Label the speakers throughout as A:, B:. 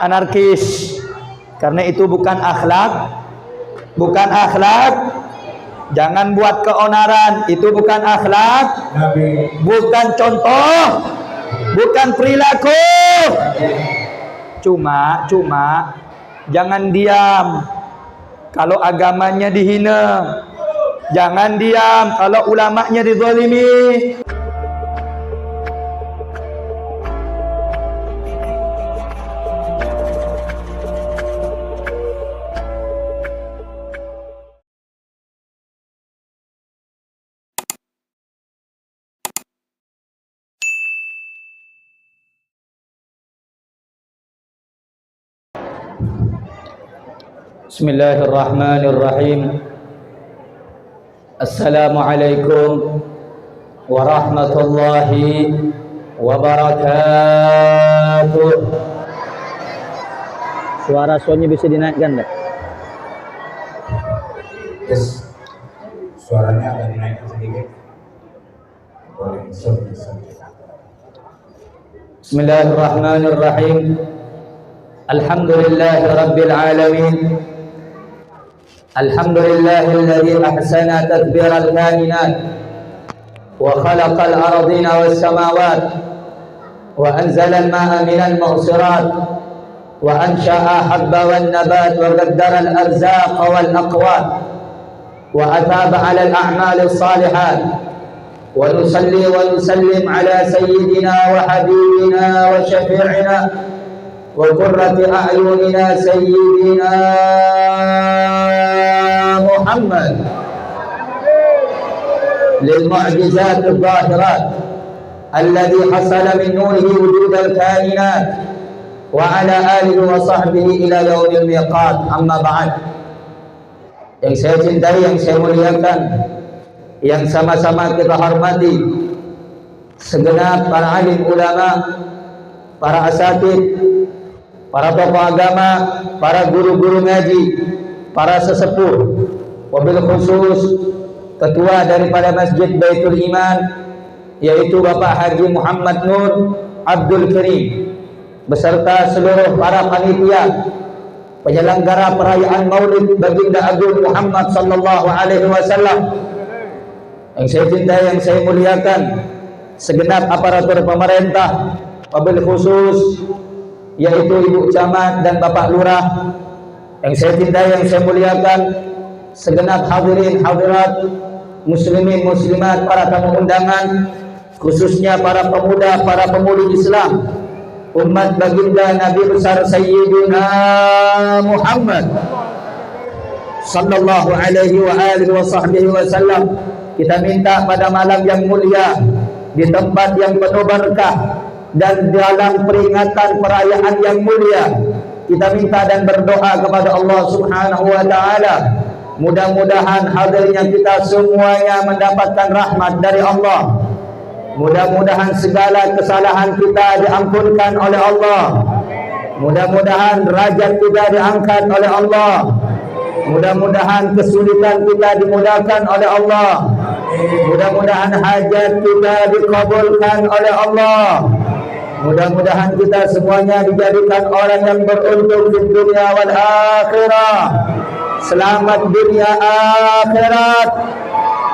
A: anarkis, karena itu bukan akhlak. Jangan buat keonaran, itu bukan akhlak, bukan contoh, bukan perilaku. Cuma jangan diam kalau agamanya dihina, jangan diam kalau ulamanya dizalimi. Bismillahirrahmanirrahim. Assalamualaikum warahmatullahi wabarakatuh. Suara Sony bisa dinaikkan tak?
B: Yes. Suaranya agak dinaikkan sedikit. Boleh.
A: Bismillahirrahmanirrahim. Alhamdulillahi rabbil alamin. Alhamdulillahilladzi ahsana tadbiral kainat wa khalaqal ardina was samawat wa anzala al-ma'a minal mu'sirat wa ansha'a habba wan nabat wa qaddara al-arzaqa wal aqwat wa ataba 'ala al-a'mal as-salihat wa nusalli wa nusallim 'ala sayyidina wa habibina wa syafi'ina wa qurrati a'yunina sayyidina Muhammad lil mu'jizat adh-dhahirat alladhi hasala min nurihi wujud al-kainat wa ala alihi wa sahbihi ila yaumil miqat. Amma ba'd. Yang saya cintai, yang saya muliakan, yang sama-sama kita hormati, segenap para alim ulama, para asatid, para tokoh agama, para guru-guru ngaji, para sesepuh, wabil khusus ketua daripada Masjid Baitul Iman, yaitu Bapak Haji Muhammad Nur Abdul Karim, beserta seluruh para panitia penyelenggara perayaan Maulid Baginda Agung Muhammad sallallahu alaihi wasallam. Yang saya cintai, yang saya muliakan, segenap aparatur pemerintah, wabil khusus yaitu Ibu Camat dan Bapak Lurah. Yang saya cintai, yang saya muliakan, segenap hadirin hadirat, muslimin muslimat, para tamu undangan, khususnya para pemuda, para pemudi Islam, umat baginda Nabi besar Sayyidina Muhammad sallallahu alaihi wa alihi wa sahbihi wasallam. Kita minta pada malam yang mulia, di tempat yang penuh berkah dan dalam peringatan perayaan yang mulia, kita minta dan berdoa kepada Allah Subhanahu wa taala, mudah-mudahan hadirnya kita semuanya mendapatkan rahmat dari Allah. Mudah-mudahan segala kesalahan kita diampunkan oleh Allah. Mudah-mudahan derajat kita diangkat oleh Allah. Mudah-mudahan kesulitan kita dimudahkan oleh Allah. Mudah-mudahan hajat kita dikabulkan oleh Allah. Mudah-mudahan kita semuanya dijadikan orang yang beruntung di dunia wal akhirah, selamat dunia akhirat,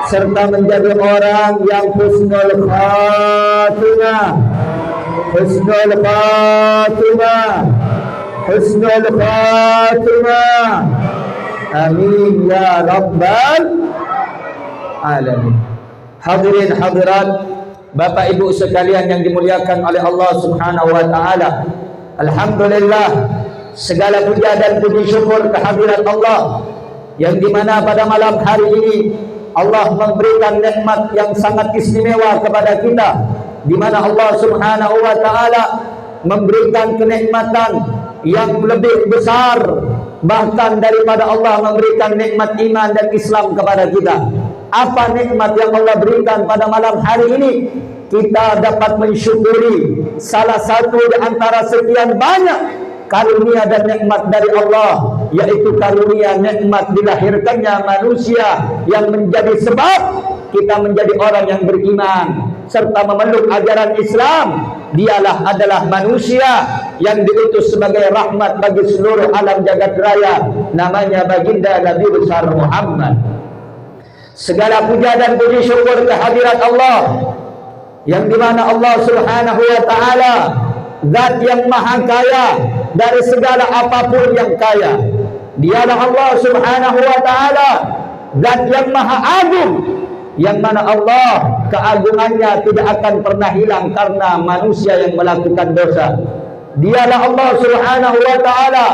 A: serta menjadi orang yang husnul khatimah, husnul khatimah, husnul khatimah. Amin ya rabbal alamin. Hadirin hadirat, Bapak Ibu sekalian yang dimuliakan oleh Allah Subhanahu wa taala. Alhamdulillah, segala puja dan puji syukur kehadirat Allah, yang dimana pada malam hari ini Allah memberikan nikmat yang sangat istimewa kepada kita, di mana Allah Subhanahu wa taala memberikan kenikmatan yang lebih besar bahkan daripada Allah memberikan nikmat iman dan Islam kepada kita. Apa nikmat yang Allah berikan pada malam hari ini? Kita dapat mensyukuri salah satu di antara sekian banyak karunia dan nikmat dari Allah, yaitu karunia nikmat dilahirkannya manusia yang menjadi sebab kita menjadi orang yang beriman. serta memeluk ajaran Islam. Dialah adalah manusia yang diutus sebagai rahmat bagi seluruh alam jagat raya. Namanya baginda Nabi besar Muhammad. Segala puja dan puji syukur kehadirat Allah, yang dimana Allah Subhanahu wa ta'ala zat yang maha kaya dari segala apapun yang kaya. Dialah Allah Subhanahu wa ta'ala zat yang maha agung, yang mana Allah keagungannya tidak akan pernah hilang karena manusia yang melakukan dosa. Dialah Allah Subhanahu wa ta'ala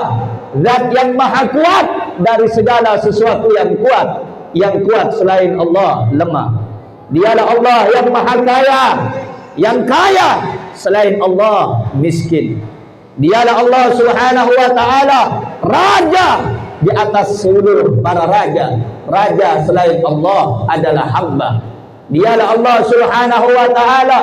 A: zat yang maha kuat dari segala sesuatu yang kuat. Yang kuat selain Allah lemah. Dialah Allah yang maha kaya, yang kaya selain Allah miskin. Dialah Allah Subhanahu wa ta'ala raja di atas seluruh para raja. Raja selain Allah adalah hamba. Dialah Allah Subhanahu wa ta'ala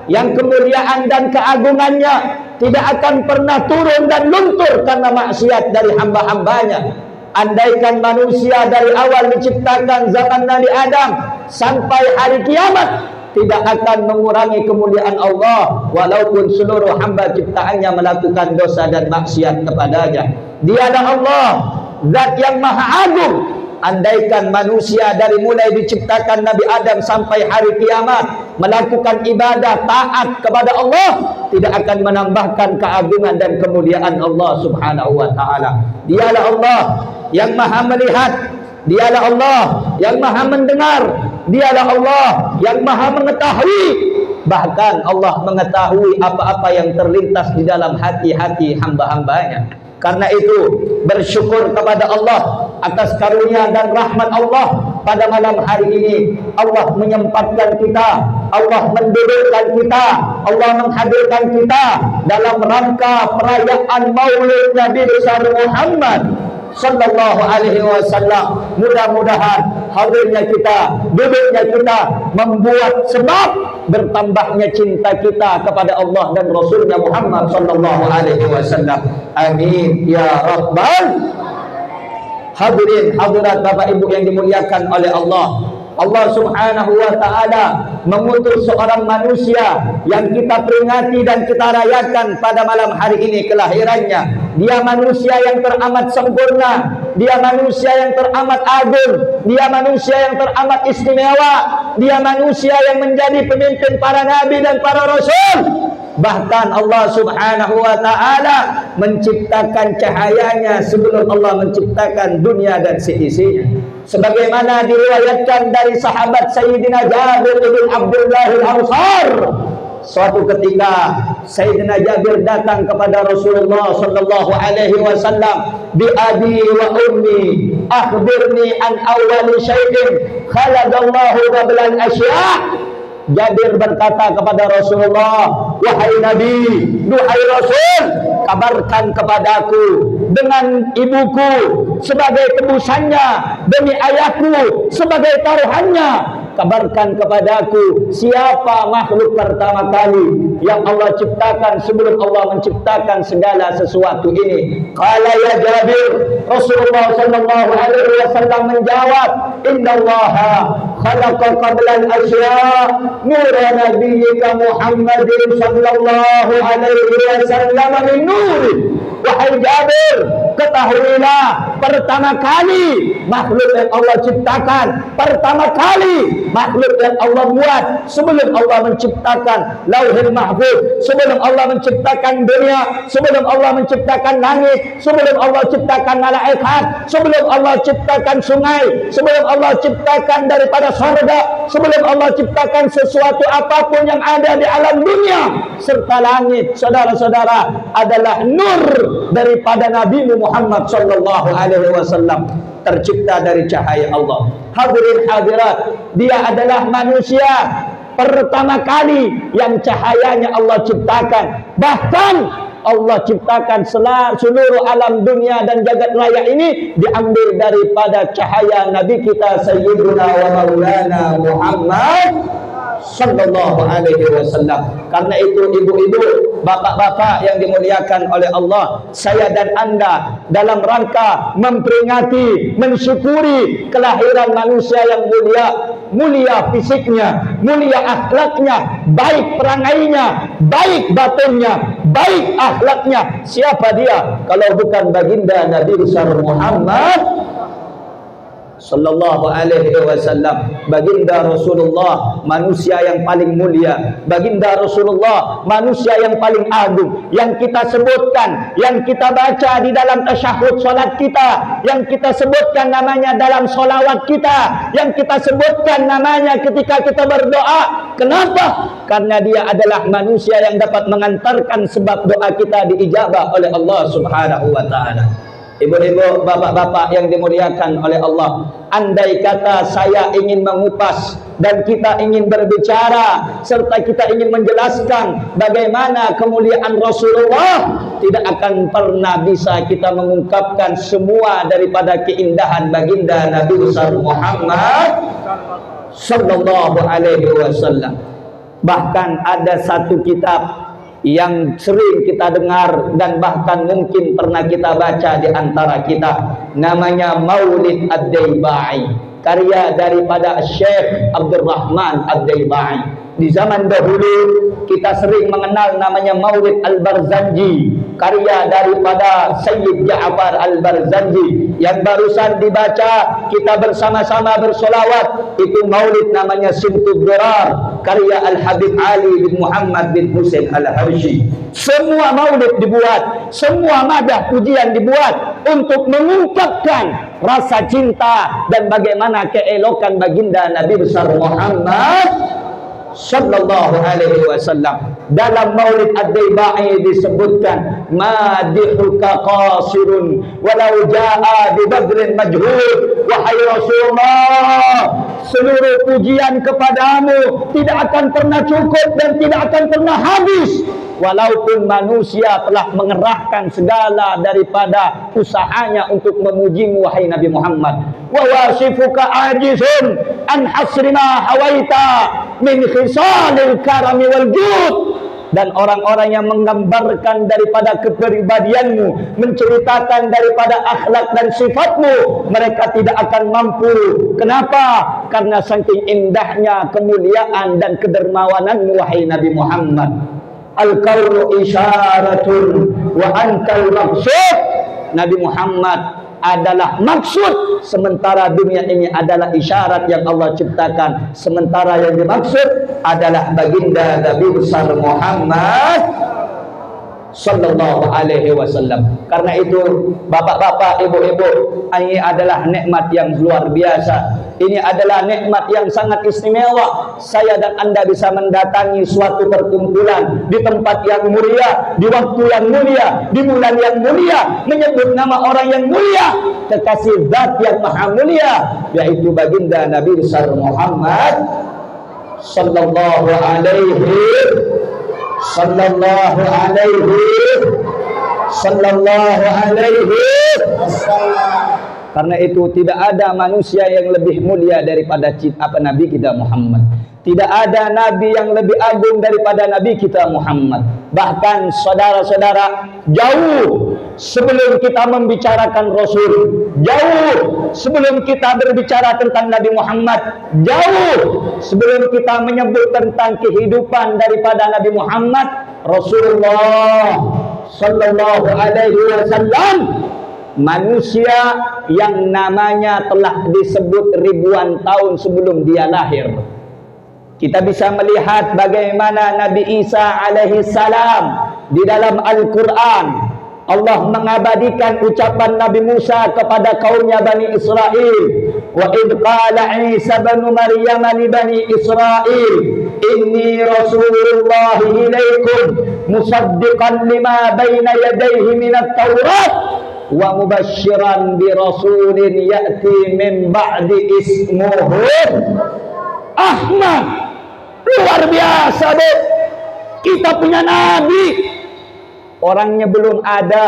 A: yang kemuliaan dan keagungannya tidak akan pernah turun dan luntur karena maksiat dari hamba-hambanya. Andaikan manusia dari awal diciptakan zaman Nabi Adam sampai hari kiamat tidak akan mengurangi kemuliaan Allah walaupun seluruh hamba ciptaannya melakukan dosa dan maksiat kepadanya. Dialah Allah zat yang maha agung. Andaikan manusia dari mulai diciptakan Nabi Adam sampai hari kiamat melakukan ibadah taat kepada Allah, tidak akan menambahkan keagungan dan kemuliaan Allah Subhanahu wa ta'ala. Dialah Allah yang maha melihat, dialah Allah yang maha mendengar, dialah Allah yang maha mengetahui. Bahkan Allah mengetahui apa-apa yang terlintas di dalam hati-hati hamba-hambanya. Karena itu bersyukur kepada Allah atas karunia dan rahmat Allah pada malam hari ini. Allah menyempatkan kita, Allah mendudukkan kita, Allah menghadirkan kita dalam rangka perayaan Maulid Nabi besar Muhammad sallallahu alaihi wasallam. Mudah-mudahan hadirnya kita, duduknya kita membuat sebab bertambahnya cinta kita kepada Allah dan Rasulnya Muhammad sallallahu alaihi wasallam. Amin ya rabbal hadirin hadirat Bapak Ibu yang dimuliakan oleh Allah. Allah Subhanahu wa ta'ala mengutus seorang manusia yang kita peringati dan kita rayakan pada malam hari ini kelahirannya. Dia manusia yang teramat sempurna, dia manusia yang teramat agung, dia manusia yang teramat istimewa, dia manusia yang menjadi pemimpin para nabi dan para rasul. Bahkan Allah Subhanahu wa ta'ala menciptakan cahayanya sebelum Allah menciptakan dunia dan seisinya. Sebagaimana diriwayatkan dari sahabat Sayyidina Jabir bin Abdullah al-Ansar, suatu ketika Sayyidina Jabir datang kepada Rasulullah sallallahu alaihi wasallam, bi abi wa ummi akhbirni an awwali syai'in khalaqallahu qabla al-asya'. Jabir berkata kepada Rasulullah, wahai Nabi, duhai Rasul, kabarkan kepadaku dengan ibuku sebagai tebusannya, demi ayahku sebagai taruhannya. Kabarkan kepadaku siapa makhluk pertama kali yang Allah ciptakan sebelum Allah menciptakan segala sesuatu ini. Qala ya Jabir, Rasulullah sallallahu alaihi wasallam menjawab, innallaha khalaqa qabla al-asya' nura nabiyyika Muhammadin sallallahu alaihi wasallam min nuri. Wahai Jabir, ketahuilah pertama kali makhluk yang Allah ciptakan, pertama kali makhluk yang Allah buat sebelum Allah menciptakan Lauhul Mahfuz, sebelum Allah menciptakan dunia, sebelum Allah menciptakan langit, sebelum Allah ciptakan malaikat, sebelum Allah ciptakan sungai, sebelum Allah ciptakan daripada surga, sebelum Allah ciptakan sesuatu apapun yang ada di alam dunia serta langit, saudara-saudara, adalah nur daripada Nabi Muhammad sallallahu alaihi wasallam, tercipta dari cahaya Allah. Hadirin hadirat, dia adalah manusia pertama kali yang cahayanya Allah ciptakan. Bahkan Allah ciptakan seluruh alam dunia dan jagat raya ini diambil daripada cahaya Nabi kita Sayyiduna wa Maulana Muhammad sallallahu alaihi wasallam. Karena itu ibu-ibu, bapak-bapak yang dimuliakan oleh Allah, saya dan Anda dalam rangka memperingati, mensyukuri kelahiran manusia yang mulia, mulia fisiknya, mulia akhlaknya, baik perangainya, baik batinnya, baik akhlaknya. Siapa dia kalau bukan baginda Nabi besar Muhammad sallallahu alaihi wasallam, baginda Rasulullah, manusia yang paling mulia, baginda Rasulullah, manusia yang paling agung, yang kita sebutkan, yang kita baca di dalam tasyahud salat kita, yang kita sebutkan namanya dalam solawat kita, yang kita sebutkan namanya ketika kita berdoa. Kenapa? Karena dia adalah manusia yang dapat mengantarkan sebab doa kita diijabah oleh Allah Subhanahu wa taala. Ibu-ibu, bapak-bapak yang dimuliakan oleh Allah, andai kata saya ingin mengupas dan kita ingin berbicara serta kita ingin menjelaskan bagaimana kemuliaan Rasulullah, tidak akan pernah bisa kita mengungkapkan semua daripada keindahan baginda Nabi besar Muhammad sallallahu alaihi wasallam. Bahkan ada satu kitab yang sering kita dengar dan bahkan mungkin pernah kita baca di antara kita, namanya Maulid Ad-Daibai, karya daripada Syekh Abdurrahman Ad-Daibai. Di zaman dahulu kita sering mengenal namanya Maulid Al-Barzanji, karya daripada Sayyid Ja'far Al-Barzanji yang barusan dibaca kita bersama-sama bersolawat. Itu maulid namanya Simtud Durar, karya Al-Habib Ali bin Muhammad bin Husain Al-Habsyi. Semua maulid dibuat, semua madah pujian dibuat untuk mengungkapkan rasa cinta dan bagaimana keelokan baginda Nabi besar Muhammad sallallahu alaihi wasallam. Dalam Maulid Ad-Daibai disebutkan, madihuka qasirun walau jaa bi badrin majhud. Wahai Rasulullah, seluruh pujian kepadamu tidak akan pernah cukup dan tidak akan pernah habis walaupun manusia telah mengerahkan segala daripada usahanya untuk memujimu wahai Nabi Muhammad. Wa wasifuka ajizun an hasri ma hawaita min khisalil karami wal jud. Dan orang-orang yang menggambarkan daripada kepribadianmu, menceritakan daripada akhlak dan sifatmu, mereka tidak akan mampu. Kenapa? Karena saking indahnya kemuliaan dan kedermawananmu wahai Nabi Muhammad. Al-kaunu isyaratun wa antal maksud. Nabi Muhammad adalah maksud, sementara dunia ini adalah isyarat yang Allah ciptakan. Sementara yang dimaksud adalah baginda Nabi besar Muhammad sallallahu alaihi wasallam. Karena itu bapak-bapak, ibu-ibu, ini adalah nikmat yang luar biasa. Ini adalah nikmat yang sangat istimewa. Saya dan Anda bisa mendatangi suatu perkumpulan di tempat yang mulia, di waktu yang mulia, di bulan yang mulia, menyebut nama orang yang mulia, kekasih zat yang maha mulia, yaitu baginda Nabi besar Muhammad sallallahu alaihi Karena itu tidak ada manusia yang lebih mulia daripada Nabi kita Muhammad. Tidak ada nabi yang lebih agung daripada Nabi kita Muhammad. Bahkan saudara-saudara, jauh sebelum kita membicarakan Rasul, jauh sebelum kita berbicara tentang Nabi Muhammad, jauh sebelum kita menyebut tentang kehidupan daripada Nabi Muhammad, Rasulullah sallallahu alaihi wasallam, manusia yang namanya telah disebut ribuan tahun sebelum dia lahir. Kita bisa melihat bagaimana Nabi Isa alaihi salam di dalam Al-Quran. Allah mengabadikan ucapan Nabi Musa kepada kaumnya Bani Israel. Wa idh qala Isa bin Maryam li Bani Israel, inni Rasulullah ilaikum musaddiqan lima baina yadayhi minat Taurat wa mubashiran bi rasulin ya'ti min ba'di ismuhu Ahmad. Luar biasa, Bu. Kita punya nabi, orangnya belum ada,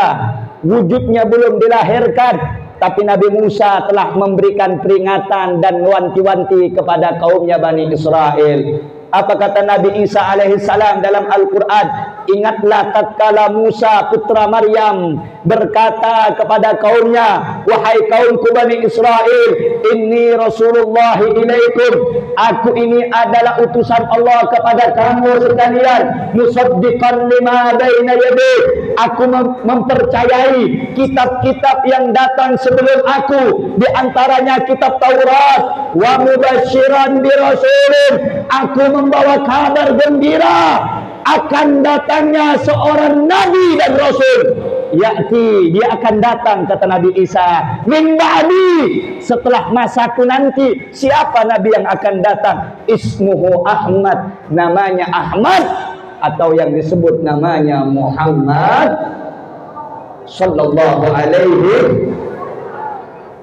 A: wujudnya belum dilahirkan, tapi Nabi Musa telah memberikan peringatan dan wanti-wanti kepada kaumnya Bani Israel. Apa kata Nabi Isa alaihissalam dalam Al-Quran? Ingatlah tatkala Musa putra Maryam berkata kepada kaumnya, wahai kaumku Bani Israel, inni Rasulullah ilaikum, aku ini adalah utusan Allah kepada kamu sekalian, musaddiqan lima baina yadayhi, aku mempercayai kitab-kitab yang datang sebelum aku, di antaranya kitab Taurat, wa mubasyiran bi rasulin, aku membawa kabar gembira akan datangnya seorang nabi dan rasul, yakti, dia akan datang, kata Nabi Isa, min ba'di, setelah masaku nanti. Siapa nabi yang akan datang? Ismuhu Ahmad, namanya Ahmad, atau yang disebut namanya Muhammad sallallahu alaihi.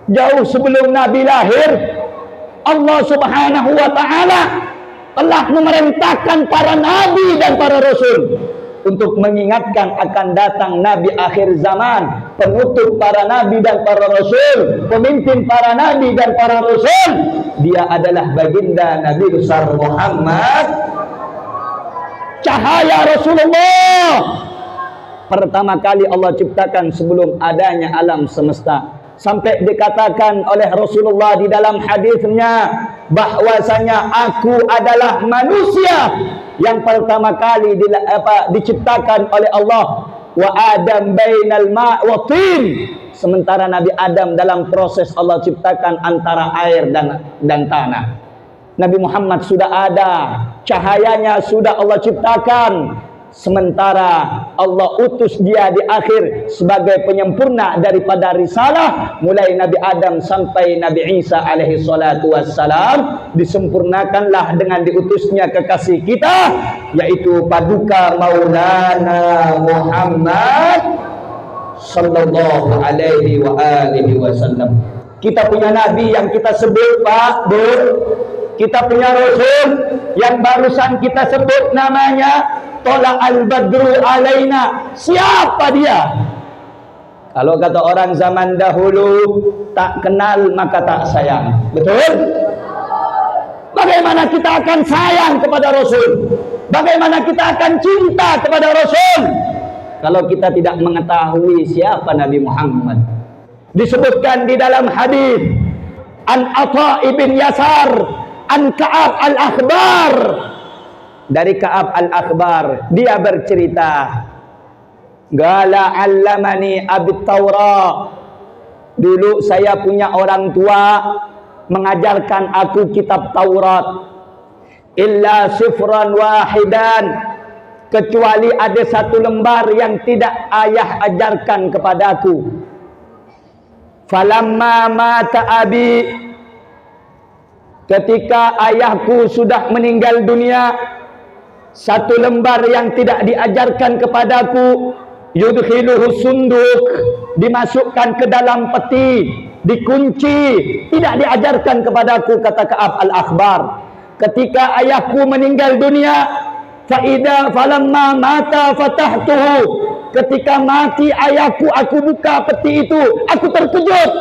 A: Jauh sebelum nabi lahir, Allah subhanahu wa ta'ala telah memerintahkan para nabi dan para rasul untuk mengingatkan akan datang nabi akhir zaman, penutup para nabi dan para rasul, pemimpin para nabi dan para rasul. Dia adalah baginda Nabi besar Muhammad, cahaya Rasulullah. Pertama kali Allah ciptakan sebelum adanya alam semesta. Sampai dikatakan oleh Rasulullah di dalam hadisnya bahwasanya aku adalah manusia yang pertama kali diciptakan oleh Allah. Wa Adam bainal ma' wa tin. Sementara Nabi Adam dalam proses Allah ciptakan antara air dan tanah. Nabi Muhammad sudah ada, cahayanya sudah Allah ciptakan. Sementara Allah utus dia di akhir sebagai penyempurna daripada risalah, mulai Nabi Adam sampai Nabi Isa alaihi salatu wassalam, disempurnakanlah dengan diutusnya kekasih kita, yaitu paduka Maulana Muhammad sallallahu alaihi wa alihi wasallam. Kita punya nabi yang kita sebut, Pak, Bu. Kita punya rasul yang barusan kita sebut namanya Tola al-Badru alaina. Siapa dia? Kalau kata orang zaman dahulu, tak kenal maka tak sayang. Betul? Bagaimana kita akan sayang kepada Rasul? Bagaimana kita akan cinta kepada Rasul kalau kita tidak mengetahui siapa Nabi Muhammad? Disebutkan di dalam hadis An Atha ibn Yasar An Ka'ab al-Akhbar, dari Ka'ab al-Akhbar, dia bercerita, Gala allamani abit Taurat, dulu saya punya orang tua mengajarkan aku kitab Taurat, illa sifran wahidan, kecuali ada satu lembar yang tidak ayah ajarkan kepadaku. Falamma mata abi, ketika ayahku sudah meninggal dunia, satu lembar yang tidak diajarkan kepadaku, yudkhiluhu sunduk, dimasukkan ke dalam peti, dikunci, tidak diajarkan kepadaku, kata Ka'ab al-Akhbar. Ketika ayahku meninggal dunia, falamma mata fatahtuhu, ketika mati ayahku, aku buka peti itu, aku terkejut.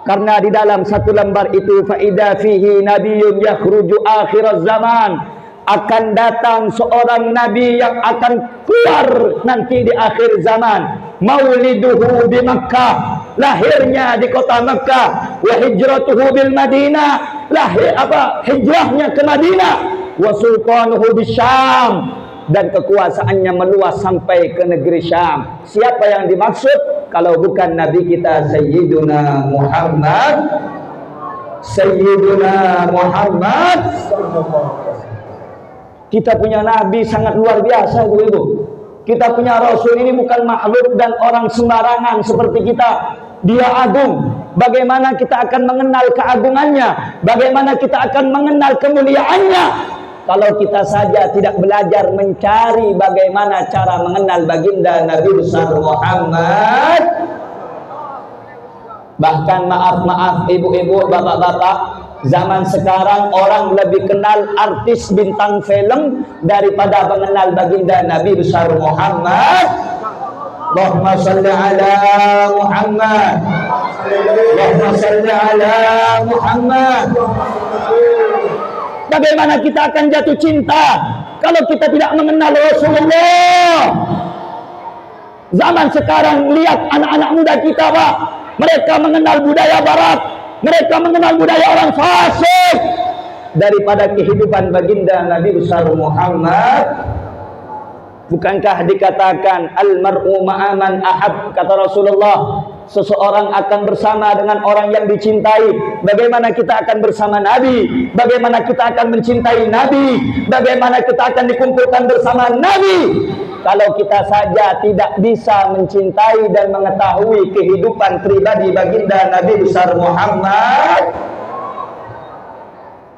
A: Karena di dalam satu lembar itu, faida fihi nabiyyun yakhruju akhiraz zaman, akan datang seorang nabi yang akan keluar nanti di akhir zaman. Mauliduhu di Makkah, lahirnya di kota Makkah. Wa hijratuhu bil Madinah, hijrahnya ke Madinah. Wa sultanuhu di Syam, dan kekuasaannya meluas sampai ke negeri Syam. Siapa yang dimaksud kalau bukan nabi kita Sayyiduna Muhammad? Sayyiduna Muhammad. Kita punya nabi sangat luar biasa, Ibu. Kita punya rasul ini bukan makhluk dan orang sembarangan seperti kita. Dia agung. Bagaimana kita akan mengenal keagungannya? Bagaimana kita akan mengenal kemuliaannya kalau kita saja tidak belajar mencari bagaimana cara mengenal baginda Nabi besar Muhammad? Bahkan maaf ibu-ibu, bapak-bapak, zaman sekarang orang lebih kenal artis bintang film daripada mengenal baginda Nabi besar Muhammad. Allahumma salli ala Muhammad. Allahumma salli ala Muhammad. Bagaimana kita akan jatuh cinta kalau kita tidak mengenal Rasulullah? Zaman sekarang lihat anak-anak muda kita, Pak. Mereka mengenal budaya barat, mereka mengenal budaya orang fasik daripada kehidupan baginda Nabi besar Muhammad. Bukankah dikatakan al-mar'u ma'aman ahab, kata Rasulullah, seseorang akan bersama dengan orang yang dicintai. Bagaimana kita akan bersama Nabi? Bagaimana kita akan mencintai Nabi? Bagaimana kita akan dikumpulkan bersama Nabi kalau kita saja tidak bisa mencintai dan mengetahui kehidupan pribadi baginda Nabi besar Muhammad?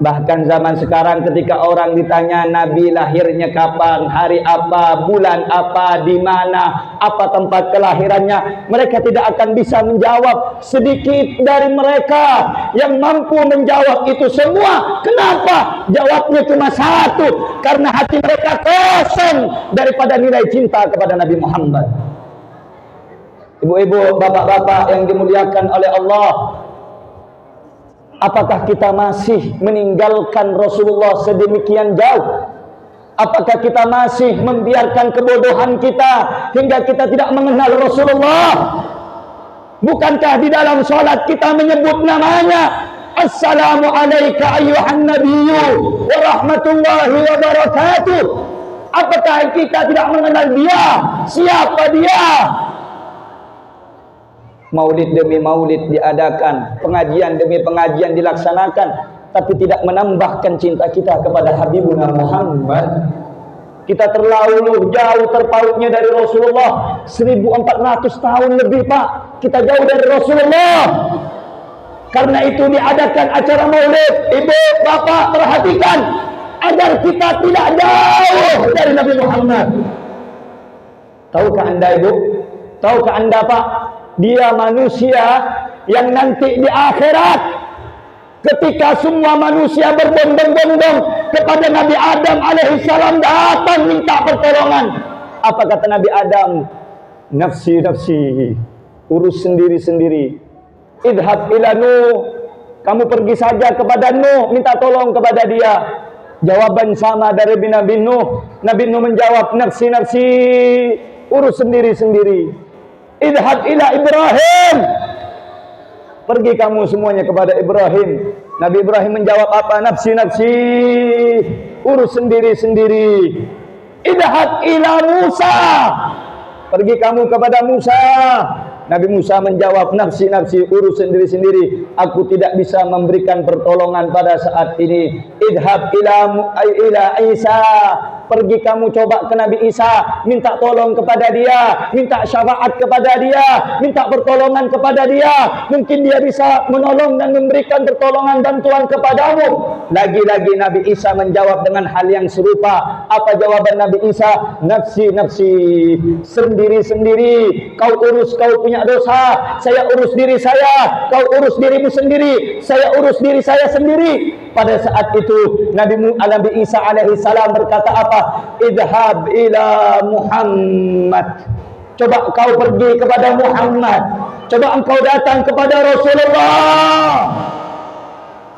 A: Bahkan zaman sekarang ketika orang ditanya Nabi lahirnya kapan, hari apa, bulan apa, di mana, apa tempat kelahirannya, mereka tidak akan bisa menjawab. Sedikit dari mereka yang mampu menjawab itu semua. Kenapa? Jawabnya cuma satu, karena hati mereka kosong daripada nilai cinta kepada Nabi Muhammad. Ibu-ibu, bapak-bapak yang dimuliakan oleh Allah, apakah kita masih meninggalkan Rasulullah sedemikian jauh? Apakah kita masih membiarkan kebodohan kita hingga kita tidak mengenal Rasulullah? Bukankah di dalam sholat kita menyebut namanya? Assalamu alayka ayyuhan nabiyyu wa rahmatullahi wa barakatuh. Apakah kita tidak mengenal dia? Siapa dia? Maulid demi maulid diadakan, pengajian demi pengajian dilaksanakan, tapi tidak menambahkan cinta kita kepada Habibuna Muhammad. Kita terlalu jauh terpautnya dari Rasulullah. 1400 tahun lebih, Pak, kita jauh dari Rasulullah. Karena itu diadakan acara maulid. Ibu, bapak, perhatikan agar kita tidak jauh dari Nabi Muhammad. Tahukah anda, ibu? Tahukah anda, Pak? Dia manusia yang nanti di akhirat, ketika semua manusia berbondong-bondong kepada Nabi Adam alaihissalam datang minta pertolongan, apa kata Nabi Adam? Nafsi, nafsi, urus sendiri-sendiri. Idhab ila Nuh, kamu pergi saja kepada Nuh, minta tolong kepada dia. Jawaban sama dari Nabi Nuh. Nabi Nuh menjawab, nafsi, nafsi, urus sendiri-sendiri. Idhab ila Ibrahim, pergi kamu semuanya kepada Ibrahim. Nabi Ibrahim menjawab apa? Nafsi, nafsi, urus sendiri-sendiri. Idhab ila Musa, pergi kamu kepada Musa. Nabi Musa menjawab, nafsi, nafsi, urus sendiri-sendiri. Aku tidak bisa memberikan pertolongan pada saat ini. Idhab ila Isa, pergi kamu coba ke Nabi Isa, minta tolong kepada dia, minta syafaat kepada dia, minta pertolongan kepada dia. Mungkin dia bisa menolong dan memberikan pertolongan bantuan kepadamu. Lagi-lagi Nabi Isa menjawab dengan hal yang serupa. Apa jawaban Nabi Isa? Nafsi, nafsi, sendiri-sendiri. Kau urus, kau punya dosa, saya urus diri saya, kau urus dirimu sendiri, saya urus diri saya sendiri. Pada saat itu Nabi Isa alaihissalam berkata apa? Idhab ila Muhammad, coba kau pergi kepada Muhammad, coba engkau datang kepada Rasulullah.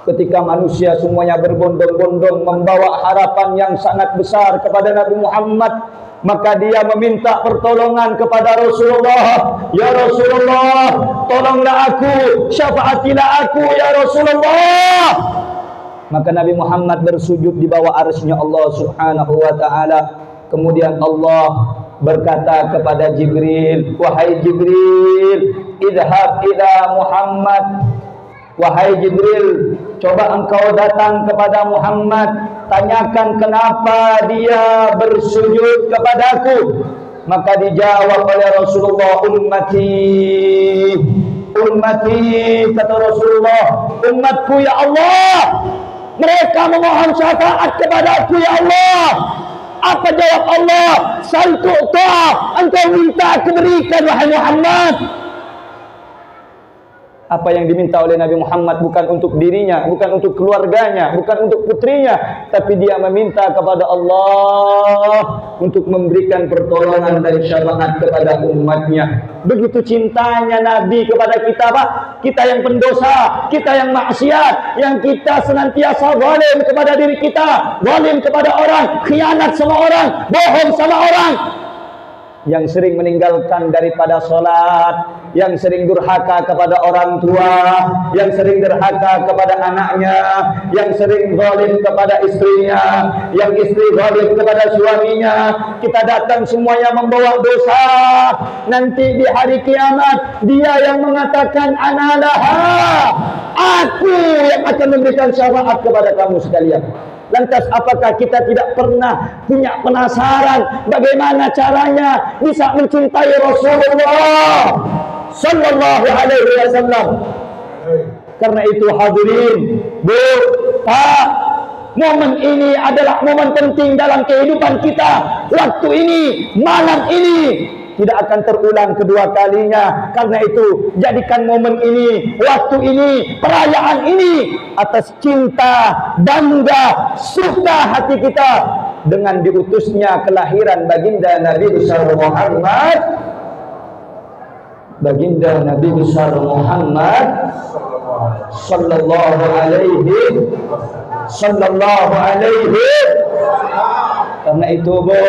A: Ketika manusia semuanya berbondong-bondong membawa harapan yang sangat besar kepada Nabi Muhammad, maka dia meminta pertolongan kepada Rasulullah. Ya Rasulullah, tolonglah aku, syafaatilah aku ya Rasulullah. Maka Nabi Muhammad bersujud di bawah arsy-Nya Allah Subhanahu wa taala. Kemudian Allah berkata kepada Jibril, wahai Jibril, idhab ila Muhammad. Wahai Jibril, coba engkau datang kepada Muhammad, tanyakan kenapa dia bersujud kepadaku. Maka dijawab oleh Rasulullah, ummati, ummati, kata Rasulullah, umatku ya Allah, mereka memohon syafaat kepadaku ya Allah. Apa jawab Allah? Sal tu'ta, engkau minta aku berikan wahai Muhammad. Apa yang diminta oleh Nabi Muhammad bukan untuk dirinya, bukan untuk keluarganya, bukan untuk putrinya, tapi dia meminta kepada Allah untuk memberikan pertolongan dan syafaat kepada umatnya. Begitu cintanya Nabi kepada kita, Pak. Kita yang pendosa, kita yang maksiat, yang kita senantiasa zalim kepada diri kita, zalim kepada orang, khianat sama orang, bohong sama orang, yang sering meninggalkan daripada solat, yang sering durhaka kepada orang tua, yang sering durhaka kepada anaknya, yang sering zalim kepada istrinya, yang istri zalim kepada suaminya. Kita datang semuanya membawa dosa. Nanti di hari kiamat dia yang mengatakan analaha, aku yang akan memberikan syafaat kepada kamu sekalian. Lantas apakah kita tidak pernah punya penasaran bagaimana caranya bisa mencintai Rasulullah sallallahu alaihi wasallam? Karena itu hadirin, Bu, Pak, momen ini adalah momen penting dalam kehidupan kita. Waktu ini, malam ini tidak akan terulang kedua kalinya. Karena itu jadikan momen ini, waktu ini, perayaan ini atas cinta, bangga, suka hati kita dengan diutusnya kelahiran baginda Nabi besar Muhammad, baginda Nabi besar Muhammad sallallahu alaihi. Karena itu, Bu,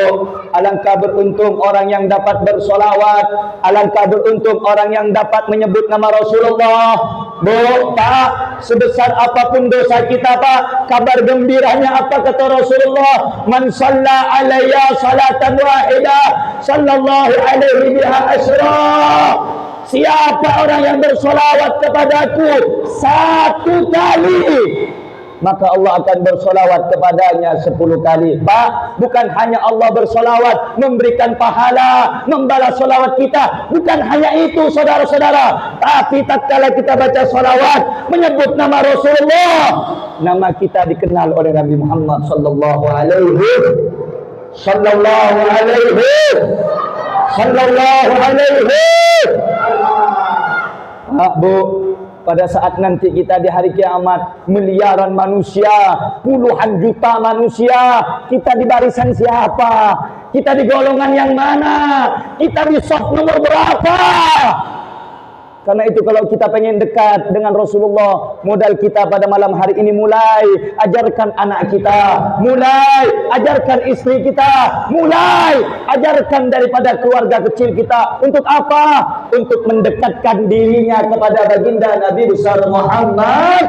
A: alangkah beruntung orang yang dapat bersolawat, alangkah beruntung orang yang dapat menyebut nama Rasulullah. Bu, Pak, sebesar apapun dosa kita, Pak, kabar gembiranya apa kata Rasulullah? Man shalla alayya salatan wahidah sallallahu alaihi biha asyra. Siapa orang yang bersolawat kepadaku satu kali, maka Allah akan bersolawat kepadanya 10 kali. Pak, bukan hanya Allah bersolawat, memberikan pahala, membalas solawat kita. Bukan hanya itu, saudara-saudara. Tapi tatkala kita baca solawat, menyebut nama Rasulullah, nama kita dikenal oleh Nabi Muhammad sallallahu alaihi. Pak, Bu, pada saat nanti kita di hari kiamat, miliaran manusia, puluhan juta manusia, kita di barisan siapa? Kita di golongan yang mana? Kita di saf nomor berapa? Karena itu kalau kita pengen dekat dengan Rasulullah, modal kita pada malam hari ini mulai ajarkan anak kita, mulai ajarkan istri kita, mulai ajarkan daripada keluarga kecil kita. Untuk apa? Untuk mendekatkan dirinya kepada baginda Nabi besar Muhammad.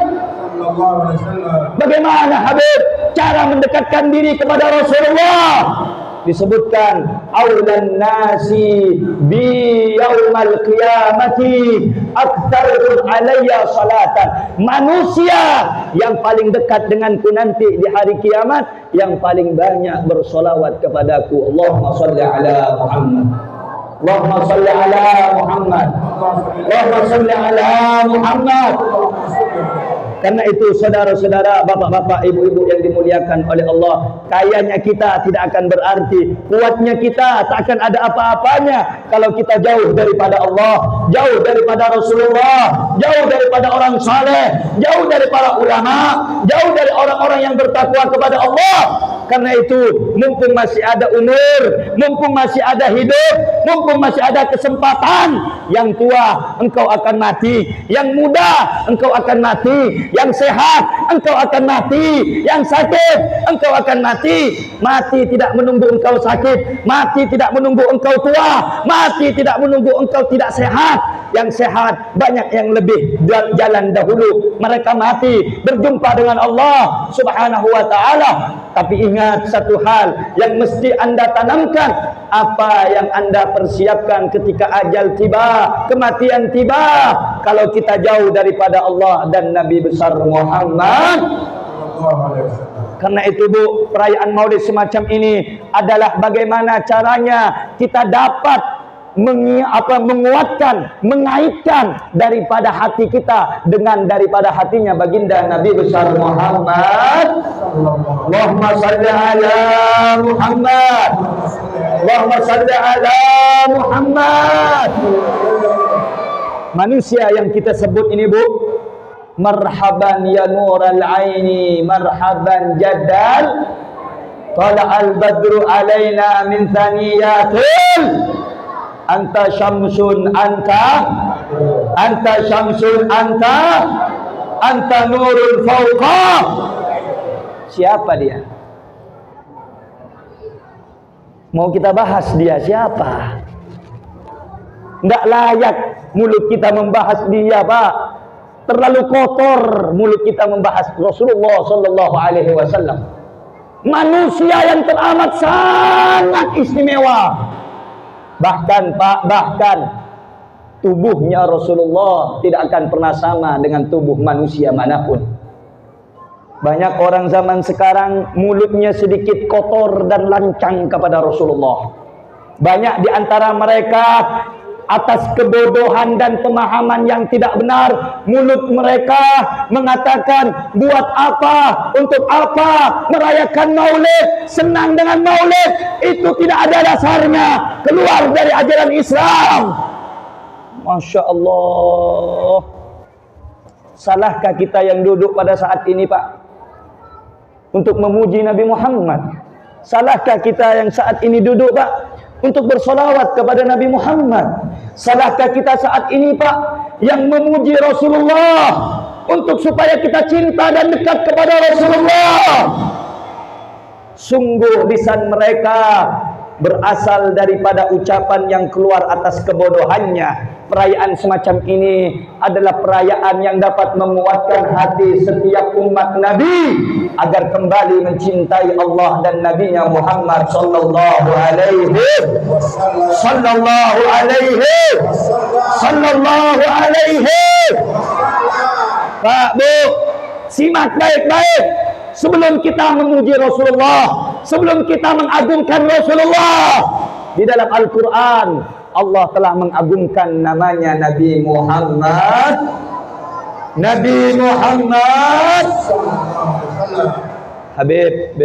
A: Bagaimana, Habib, cara mendekatkan diri kepada Rasulullah? Disebutkan aulan nasi bi yaumal qiyamati aktsarun alayya salatan. Manusia yang paling dekat denganku nanti di hari kiamat, yang paling banyak bersolawat kepadaku. Allahumma shalli ala Muhammad, Allahumma shalli ala Muhammad, Allahumma shalli ala Muhammad. Karena itu, saudara-saudara, bapak-bapak, ibu-ibu yang dimuliakan oleh Allah, kayanya kita tidak akan berarti, kuatnya kita tak akan ada apa-apanya kalau kita jauh daripada Allah, jauh daripada Rasulullah, jauh daripada orang saleh, jauh dari para ulama, jauh dari orang-orang yang bertakwa kepada Allah. Karena itu, mumpung masih ada umur, mumpung masih ada hidup, mumpung masih ada kesempatan, yang tua engkau akan mati, yang muda engkau akan mati, yang sehat engkau akan mati, yang sakit engkau akan mati. Mati tidak menunggu engkau sakit, mati tidak menunggu engkau tua, mati tidak menunggu engkau tidak sehat. Yang sehat banyak yang lebih jalan dahulu, mereka mati berjumpa dengan Allah Subhanahu wa taala. Tapi ingat satu hal yang mesti Anda tanamkan, apa yang Anda persiapkan ketika ajal tiba, kematian tiba, kalau kita jauh daripada Allah dan Nabi besar Muhammad. Karena itu, Bu, perayaan Maulid semacam ini adalah bagaimana caranya kita dapat menguatkan, mengaitkan daripada hati kita dengan daripada hatinya baginda Nabi besar Muhammad. Allahumma salli ala Muhammad, Allahumma salli ala Muhammad. Manusia yang kita sebut ini, Bu, marhaban ya nural aini, marhaban jaddal tala'al badru alaina min thaniyatil, anta syamsun anta syamsun anta nurul fauqa. Siapa dia? Mau kita bahas dia siapa? Enggak layak mulut kita membahas dia, Pak. Terlalu kotor mulut kita membahas Rasulullah sallallahu alaihi wasallam. Manusia yang teramat sangat istimewa. Bahkan, Pak, tubuhnya Rasulullah tidak akan pernah sama dengan tubuh manusia manapun. Banyak orang zaman sekarang mulutnya sedikit kotor dan lancang kepada Rasulullah. Banyak di antara mereka atas kebodohan dan pemahaman yang tidak benar, mulut mereka mengatakan, buat apa, untuk apa merayakan maulid, senang dengan maulid, itu tidak ada dasarnya, keluar dari ajaran Islam. Masya Allah. Salahkah kita yang duduk pada saat ini, Pak, untuk memuji Nabi Muhammad? Salahkah kita yang saat ini duduk, Pak, untuk bersolawat kepada Nabi Muhammad? Salahkah kita saat ini, Pak, yang memuji Rasulullah untuk supaya kita cinta dan dekat kepada Rasulullah? Sungguh lisan mereka berasal daripada ucapan yang keluar atas kebodohannya. Perayaan semacam ini adalah perayaan yang dapat menguatkan hati setiap umat Nabi agar kembali mencintai Allah dan Nabi-Nya Muhammad sallallahu alaihi Pak, Bu, simak baik-baik sebelum kita memuji Rasulullah, sebelum kita mengagungkan Rasulullah. Di dalam Al-Quran Allah telah mengagungkan namanya Nabi Muhammad. Habib,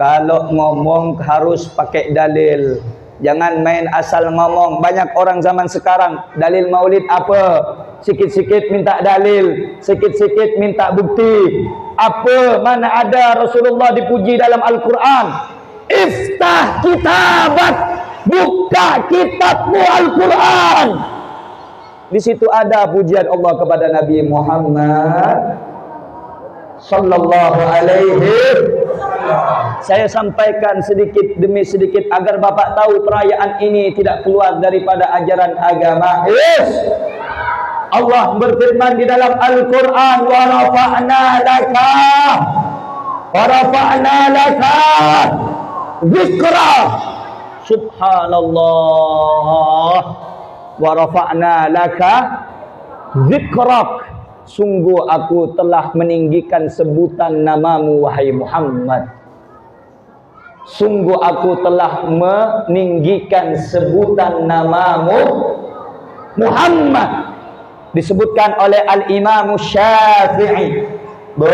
A: kalau ngomong harus pakai dalil. Jangan main asal ngomong. Banyak orang zaman sekarang dalil maulid apa? Sikit-sikit minta dalil, sikit-sikit minta bukti. Apa? Mana ada Rasulullah dipuji dalam Al-Quran? Iftah kitabat, buka kitabmu Al-Quran. Di situ ada pujian Allah kepada Nabi Muhammad sallallahu alaihi. Saya sampaikan sedikit demi sedikit agar Bapak tahu perayaan ini tidak keluar daripada ajaran agama. Allah berfirman di dalam Al-Quran, wa rafa'na laka zikra. Subhanallah. Wa rafa'na laka zikrak. Sungguh aku telah meninggikan sebutan namamu, wahai Muhammad. Sungguh aku telah meninggikan sebutan namamu, Muhammad. Disebutkan oleh Al-Imam Syafi'i. Bu.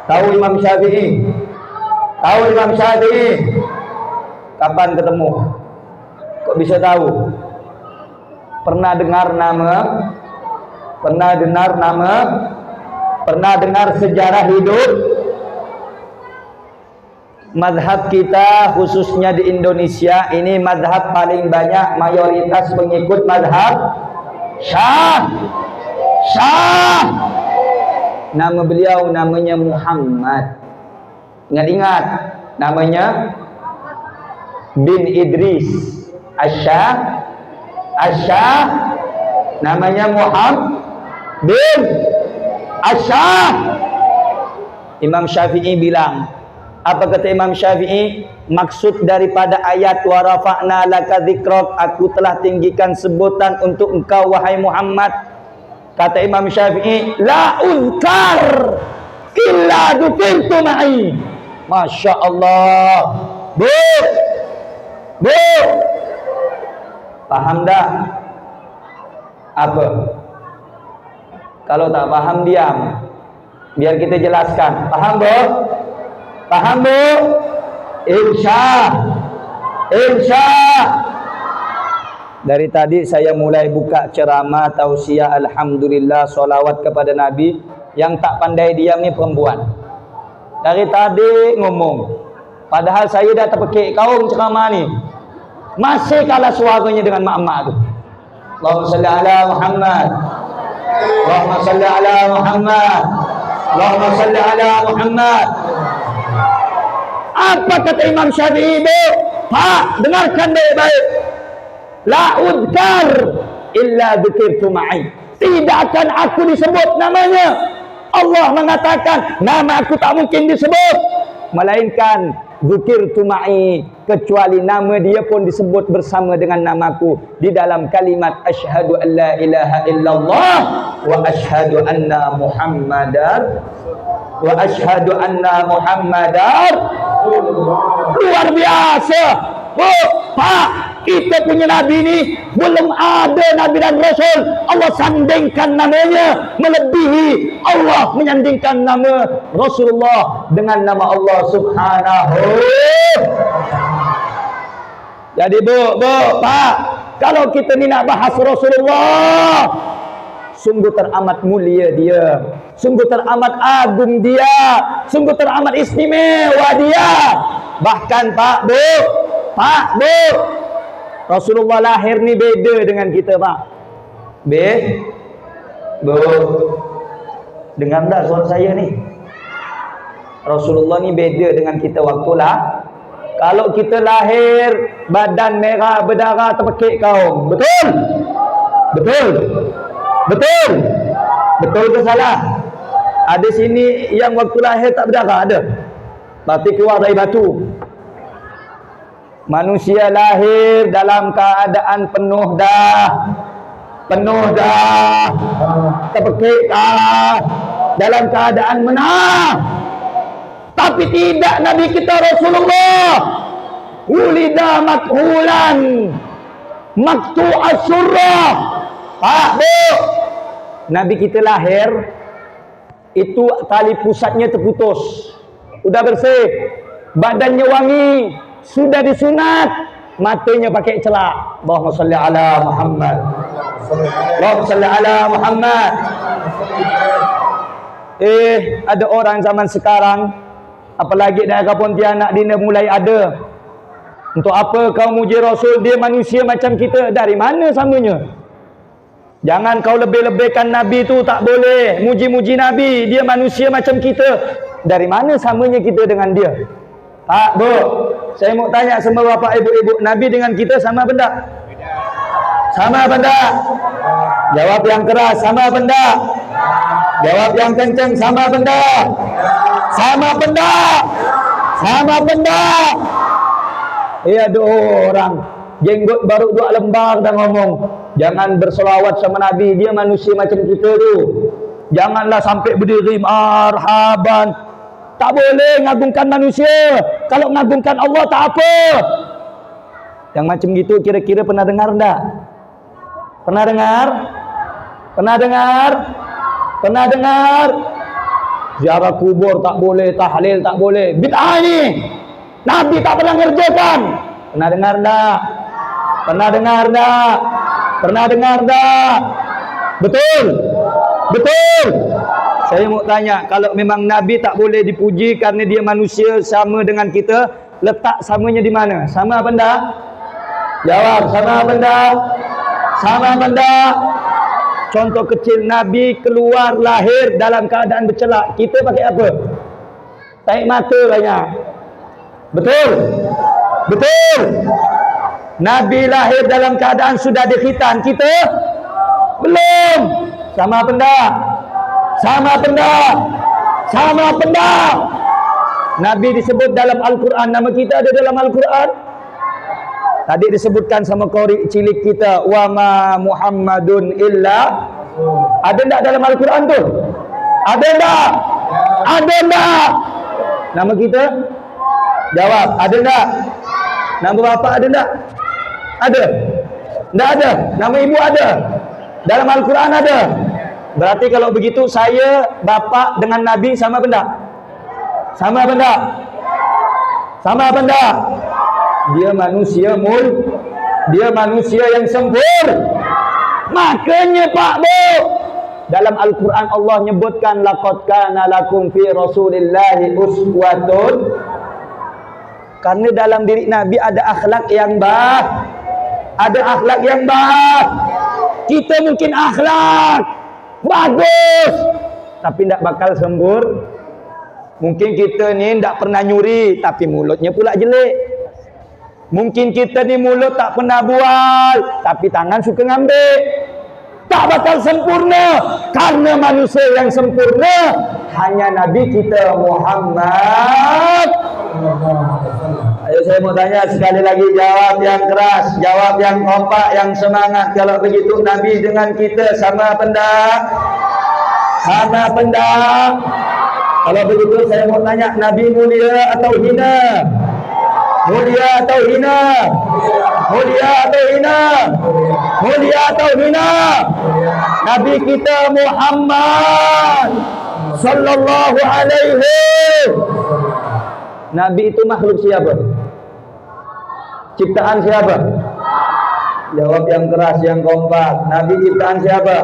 A: Tahu Imam Syafi'i? Kapan ketemu? Kok bisa tahu? Pernah dengar sejarah hidup? Mazhab kita khususnya di Indonesia ini mazhab paling banyak, mayoritas pengikut mazhab Syah. Nama beliau namanya Muhammad. Ingat-ingat, namanya bin Idris Asyah, namanya Muhammad bin Asyah. Imam Syafi'i bilang, apa kata Imam Syafi'i? Maksud daripada ayat wa rafa'na laka dzikrak, aku telah tinggikan sebutan untuk engkau wahai Muhammad. Kata Imam Syafi'i, la unkar illa dukirtu ma'i. Masya Allah. Bu, paham dah? Apa? Kalau tak paham diam, biar kita jelaskan. Paham, Bu? Insya Insya. Dari tadi saya mulai buka ceramah, tausiah, alhamdulillah, solawat kepada Nabi. Yang tak pandai diam ni perempuan. Dari tadi ngomong. Padahal saya dah terpekik kaum ceramah ni. Masih kalah suaranya dengan mak-mak tu. Allahumma salli ala Muhammad. Allahumma salli ala Muhammad. Allahumma salli ala Muhammad. Apa kata Imam Syafi'i itu? Pak, dengarkan baik-baik. La udkar illa dzikirtu ma'i. Tidak akan aku disebut namanya. Allah mengatakan nama aku tak mungkin disebut, melainkan dzikirtu ma'i, kecuali nama dia pun disebut bersama dengan namaku di dalam kalimat asyhadu an la ilaha illallah wa asyhadu anna Muhammadar wa asyhadu anna Muhammadar. Luar biasa. Oh, Pak, kita punya Nabi ni belum ada Nabi dan Rasul Allah sandingkan namanya melebihi Allah menyandingkan nama Rasulullah dengan nama Allah Subhanahu. Jadi bu, Pak, kalau kita ni nak bahas Rasulullah, sungguh teramat mulia dia, sungguh teramat agung dia, sungguh teramat istimewa dia. Bahkan Pak, Bu, Rasulullah lahir ni beda dengan kita, Pak. Bu, dengar tak suara saya ni? Rasulullah ni beda dengan kita waktu lah. Kalau kita lahir badan merah berdarah terpekik kaum, betul? Betul ke salah? Ada sini yang waktu lahir tak berdarah, ada? Berarti keluar dari batu. Manusia lahir dalam keadaan penuh dah, terpekik dah, dalam keadaan menang. Tapi tidak Nabi kita Rasulullah. Ulida makhulan, maktu'as surrah. Pak, Bu, Nabi kita lahir itu tali pusatnya terputus, udah bersih, badannya wangi, sudah disunat, matanya pakai celak. Allahumma salli ala Muhammad. Allahumma salli ala Muhammad. Ada orang zaman sekarang, apalagi daerah Pontianak Dina mulai ada. Untuk apa kau muji Rasul? Dia manusia macam kita. Dari mana samanya? Jangan kau lebih-lebihkan Nabi tu, tak boleh. Muji-muji Nabi, dia manusia macam kita. Dari mana samanya kita dengan dia? Pak, Bu, saya mau tanya semua bapak ibu-ibu, Nabi dengan kita sama benda? Sama benda? Jawab yang keras, sama benda? Jawab yang kencang, sama benda? Sama benda? Sama benda? Ada orang jenggot baru 2 lembar dah ngomong, jangan berselawat sama Nabi, dia manusia macam kita tu. Janganlah sampai berdiri marhaban. Tak boleh ngagungkan manusia. Kalau ngagungkan Allah tak apa. Yang macam gitu kira-kira pernah dengar enggak? Pernah dengar? Pernah dengar? Pernah dengar? Ziarah kubur tak boleh, tahlil tak boleh. Bid'ah ni. Nabi tak pernah ngerjakan. Pernah dengar enggak? Pernah dengar enggak? Pernah dengar enggak? Betul? Betul? Saya mau tanya, kalau memang Nabi tak boleh dipuji kerana dia manusia sama dengan kita, letak samanya di mana? Sama apa enggak? Jawab, sama apa enggak? Sama apa enggak? Contoh kecil, Nabi keluar lahir dalam keadaan bercelak. Kita pakai apa? Tarik mata banyak. Betul? Betul? Nabi lahir dalam keadaan sudah dikhitan. Kita? Belum. Sama apa enggak? Sama benda. Sama benda. Nabi disebut dalam Al-Quran. Nama kita ada dalam Al-Quran. Tadi disebutkan sama qori cilik kita, wa ma Muhammadun illa. Ada enggak dalam Al-Quran tu? Ada enggak? Ada enggak? Nama kita? Jawab, ada enggak? Nama bapa ada enggak? Ada. Enggak ada. Nama ibu ada. Dalam Al-Quran ada. Berarti kalau begitu saya bapa dengan Nabi sama benda? Sama benda? Sama benda? Dia manusia yang sempurna. Makanya Pak Bu, dalam Al-Quran Allah nyebutkan laqad kana lakum fi Rasulillahi uswatun. Karena dalam diri Nabi ada akhlak yang baik. Ada akhlak yang baik. Kita mungkin akhlak bagus, tapi tidak bakal sempurna. Mungkin kita ni tidak pernah nyuri, tapi mulutnya pula jelek. Mungkin kita ni mulut tak pernah bual, tapi tangan suka ngambil. Tak bakal sempurna. Karena manusia yang sempurna hanya Nabi kita Muhammad. Ayo saya mau tanya sekali lagi, jawab yang keras, jawab yang kompak, yang semangat. Kalau begitu Nabi dengan kita sama benda? Sama benda? Kalau begitu saya mau tanya, Nabi mulia atau hina? Mulia atau hina? Mulia atau hina? Mulia atau hina? Nabi kita Muhammad sallallahu alaihi. Nabi itu makhluk siapa? Ciptaan siapa? Jawab yang keras, yang kompak. Nabi ciptaan siapa?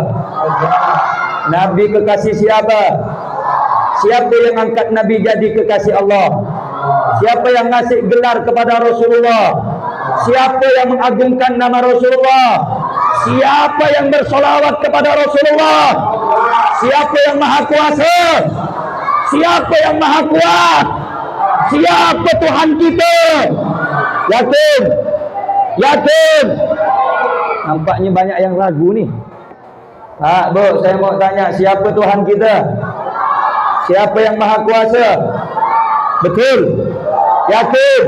A: Nabi kekasih siapa? Siapa yang angkat Nabi jadi kekasih Allah? Siapa yang ngasih gelar kepada Rasulullah? Siapa yang mengagungkan nama Rasulullah? Siapa yang bersolawat kepada Rasulullah? Siapa yang maha kuasa? Siapa yang maha kuat? Siapa Tuhan kita? Yakin? Yakin? Nampaknya banyak yang ragu ni. Bu, saya mau tanya, siapa Tuhan kita? Siapa yang maha kuasa? Betul? Yakin?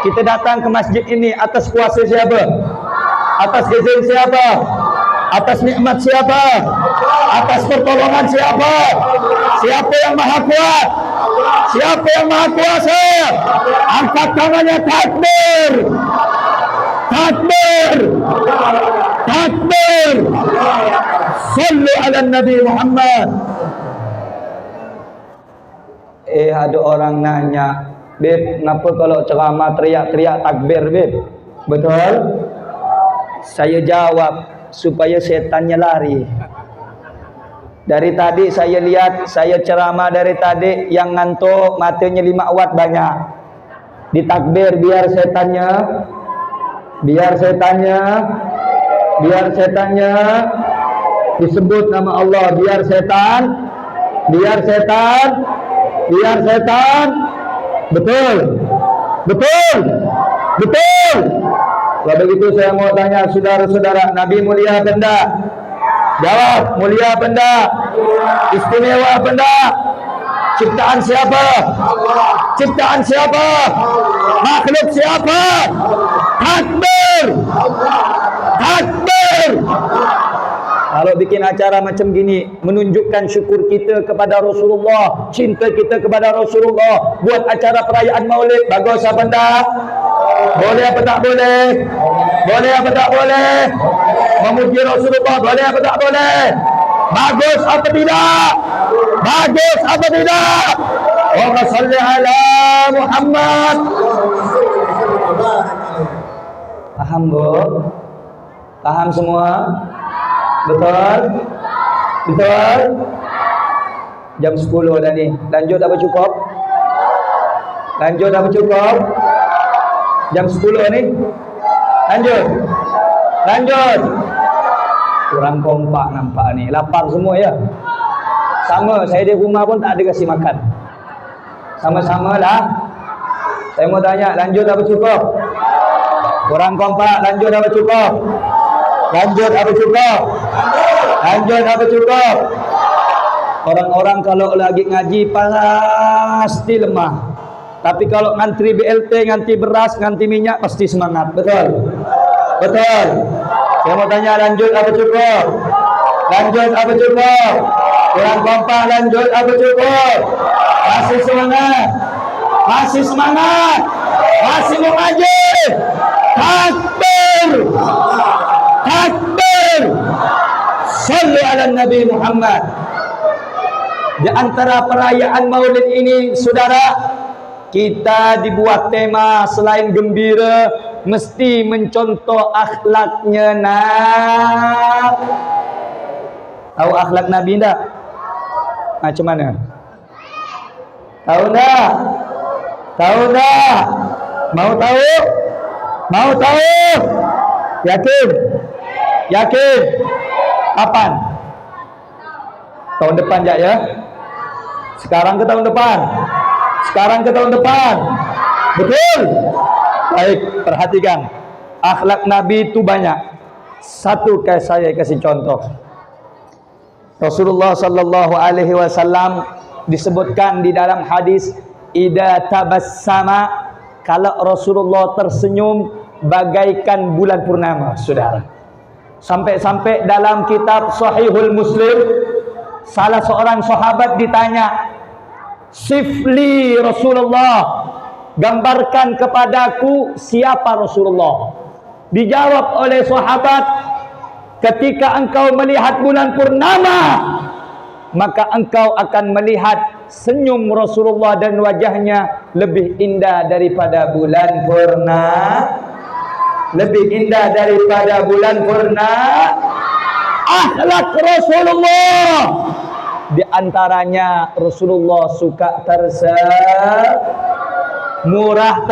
A: Kita datang ke masjid ini atas kuasa siapa? Atas izin siapa? Atas nikmat siapa? Atas pertolongan siapa? Siapa yang maha kuat? Siapa yang maha kuasa? Angkat tangannya, takbir! Takbir! Takbir! Sallu ala Nabi Muhammad. Ada orang nanya, Beb, kenapa kalau ceramah teriak-teriak takbir, Beb? Betul? Saya jawab, supaya setannya lari. Dari tadi saya lihat, saya ceramah dari tadi, yang ngantuk matanya 5 watt banyak. Ditakbir biar setannya disebut nama Allah, biar setan. Betul. Kalau begitu saya mau tanya saudara-saudara, Nabi mulia benda? Jawab, mulia benda? Istimewa benda? Ciptaan siapa? Ciptaan siapa? Makhluk siapa? Takbir! Takbir! Kalau bikin acara macam gini, menunjukkan syukur kita kepada Rasulullah, cinta kita kepada Rasulullah, buat acara perayaan Maulid, bagus apa tak? Boleh apa tak boleh? Boleh apa tak boleh? Memuji Rasulullah, boleh apa tak boleh? Bagus apa tidak? Bagus apa tidak? Allahumma salli ala Muhammad. Paham, Bu? Paham semua? Betul? Betul? Jam 10 dah ni. Lanjut apa cukup? Lanjut apa cukup? Jam 10 ni. Lanjut. Lanjut. Kurang kompak nampak ni. Lapar semua ya? Sama, saya di rumah pun tak ada kasih makan. Sama-sama lah. Saya mau tanya, lanjut apa cukup? Kurang kompak, lanjut apa cukup? Lanjut apa cukup? Lanjut apa cukup? Orang-orang kalau lagi ngaji pasti lemah. Tapi kalau ngantri BLT, ngantri beras, ngantri minyak pasti semangat. Betul? Betul? Saya mau tanya, lanjut apa cukup? Lanjut apa cukup? Kurang kompak, lanjut apa cukup? Masih semangat? Masih semangat? Masih mau ngaji? Takbir! Takbir! Sallu ala Nabi Muhammad. Di antara perayaan Maulid ini, saudara, kita dibuat tema selain gembira mesti mencontoh akhlaknya Tahu akhlak Nabi tak? Macam mana? Tahu tak? Tahu tak? Mau tahu? Mau tahu? Yakin? Yakin? Kapan? Tahun depan jak ya? Sekarang ke tahun depan? Sekarang ke tahun depan? Betul? Baik, perhatikan. Akhlak Nabi itu banyak. Satu saya kasih contoh. Rasulullah sallallahu alaihi wasallam disebutkan di dalam hadis, idza tabassama, kalau Rasulullah tersenyum bagaikan bulan purnama, saudara. Sampai-sampai dalam kitab Sahihul Muslim, salah seorang sahabat ditanya, "Sifli Rasulullah, gambarkan kepadaku siapa Rasulullah." Dijawab oleh sahabat, ketika engkau melihat bulan purnama, maka engkau akan melihat senyum Rasulullah dan wajahnya lebih indah daripada bulan purnama. Lebih indah daripada bulan purnama. Akhlak Rasulullah, di antaranya Rasulullah suka murah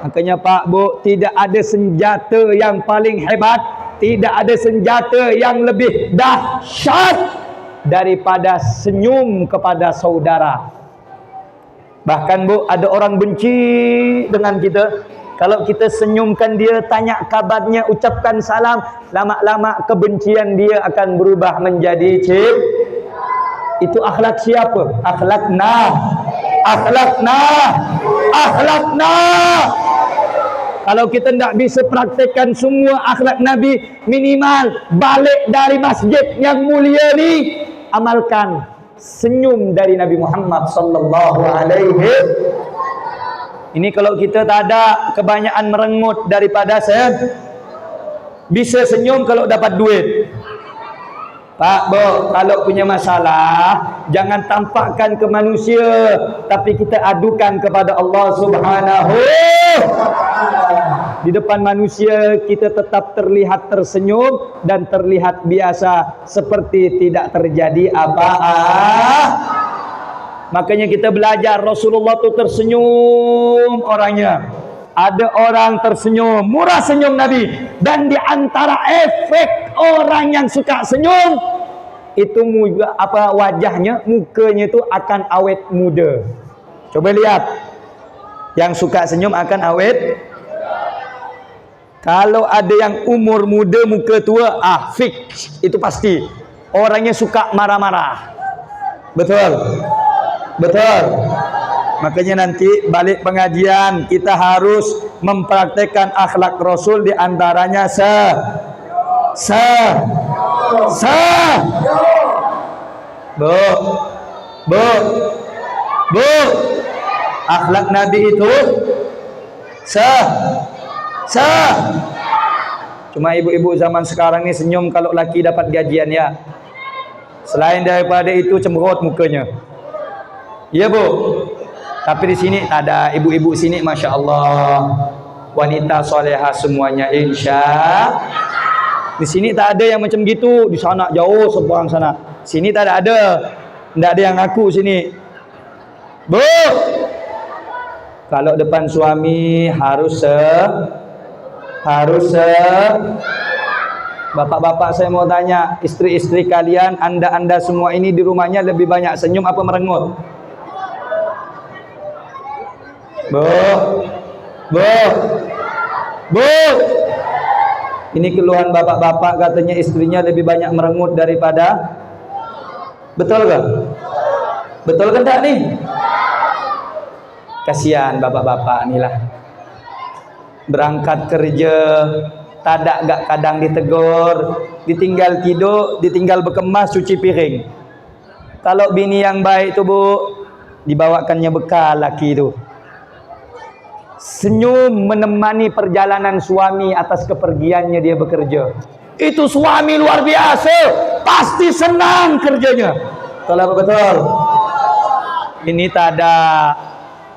A: Makanya Pak Bu, tidak ada senjata yang paling hebat, tidak ada senjata yang lebih dahsyat daripada senyum kepada saudara. Bahkan Bu, ada orang benci dengan kita, kalau kita senyumkan dia, tanya kabarnya, ucapkan salam, lama-lama kebencian dia akan berubah menjadi Itu akhlak siapa? Akhlak Kalau kita tidak bisa praktekkan semua akhlak Nabi, minimal balik dari masjid yang mulia ni, amalkan senyum dari Nabi Muhammad sallallahu alaihi. Ini kalau kita tak ada kebanyakan merengut daripada bisa senyum kalau dapat duit. Pak Bu, kalau punya masalah jangan tampakkan ke manusia, tapi kita adukan kepada Allah Subhanahu. Di depan manusia kita tetap terlihat tersenyum dan terlihat biasa, seperti tidak terjadi apa-apa. Makanya kita belajar, Rasulullah tu tersenyum orangnya. Ada orang tersenyum, murah senyum Nabi. Dan di antara efek orang yang suka senyum, itu wajahnya, mukanya itu akan awet muda. Coba lihat, yang suka senyum akan awet. Kalau ada yang umur muda muka tua, fix, itu pasti orangnya suka marah-marah. Betul? Betul. Makanya nanti balik pengajian kita harus mempraktekkan akhlak Rasul, di antaranya Bu, akhlak Nabi itu cuma ibu-ibu zaman sekarang ni senyum kalau laki dapat gajian ya. Selain daripada itu cemberut mukanya. Ya Bu. Tapi di sini tak ada, ibu-ibu sini Masya Allah wanita solehah semuanya, insya. Di sini tak ada yang macam gitu. Di sana jauh seberang sana. Sini tak ada. Tak ada yang ngaku sini. Bu, kalau depan suami harus bapak-bapak, saya mau tanya, istri-istri kalian, anda semua ini di rumahnya lebih banyak senyum apa merengut? Bu, ini keluhan bapak-bapak, katanya istrinya lebih banyak merengut daripada. Betul kan? Betul kan tak nih? Kasihan bapak-bapak inilah, berangkat kerja tadak gak kadang ditegur, ditinggal tidur, ditinggal berkemas cuci piring. Kalau bini yang baik tu Bu, dibawakannya bekal laki tu. Senyum menemani perjalanan suami atas kepergiannya dia bekerja. Itu suami luar biasa, pasti senang kerjanya. Betul apa betul? Ini tak ada.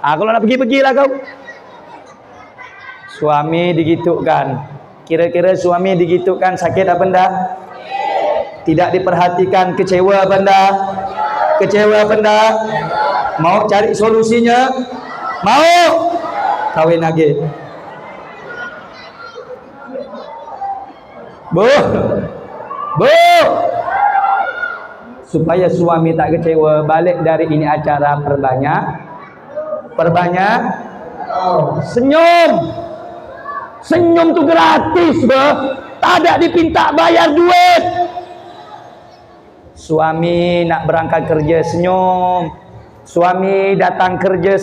A: Kalau nak pergi-pergilah kau. Suami digitukan. Kira-kira suami digitukan sakit apa enggak? Tidak diperhatikan, kecewa apa enggak? Kecewa apa enggak? Mau cari solusinya? Mau? Kawin lagi. Bu. Supaya suami tak kecewa, balik dari ini acara perbanyak senyum. Senyum tu gratis, tak ada dipinta bayar duit. Suami nak berangkat kerja senyum. Suami datang kerja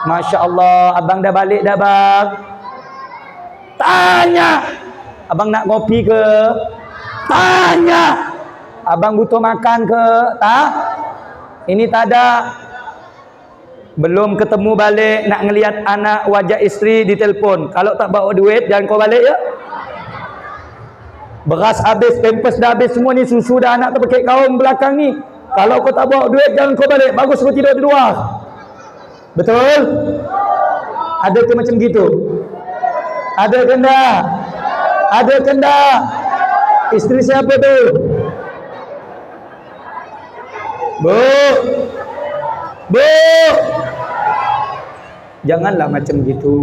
A: Masya Allah, abang dah balik dah bang? Tanya, abang nak kopi ke? Tanya, abang butuh makan ke? Tak? Ini tak ada. Belum ketemu balik, nak ngelihat anak wajah isteri di telefon. Kalau tak bawa duit, jangan kau balik ya. Beras habis, pampers dah habis semua ni, susu dah anak terpakai kaum belakang ni. Kalau kau tak bawa duit, jangan kau balik. Bagus kau tidur di luar. Betul? Ada ke macam gitu? Ada ke enggak? Ada ke enggak? Isteri siapa tu? Bu. Janganlah macam gitu.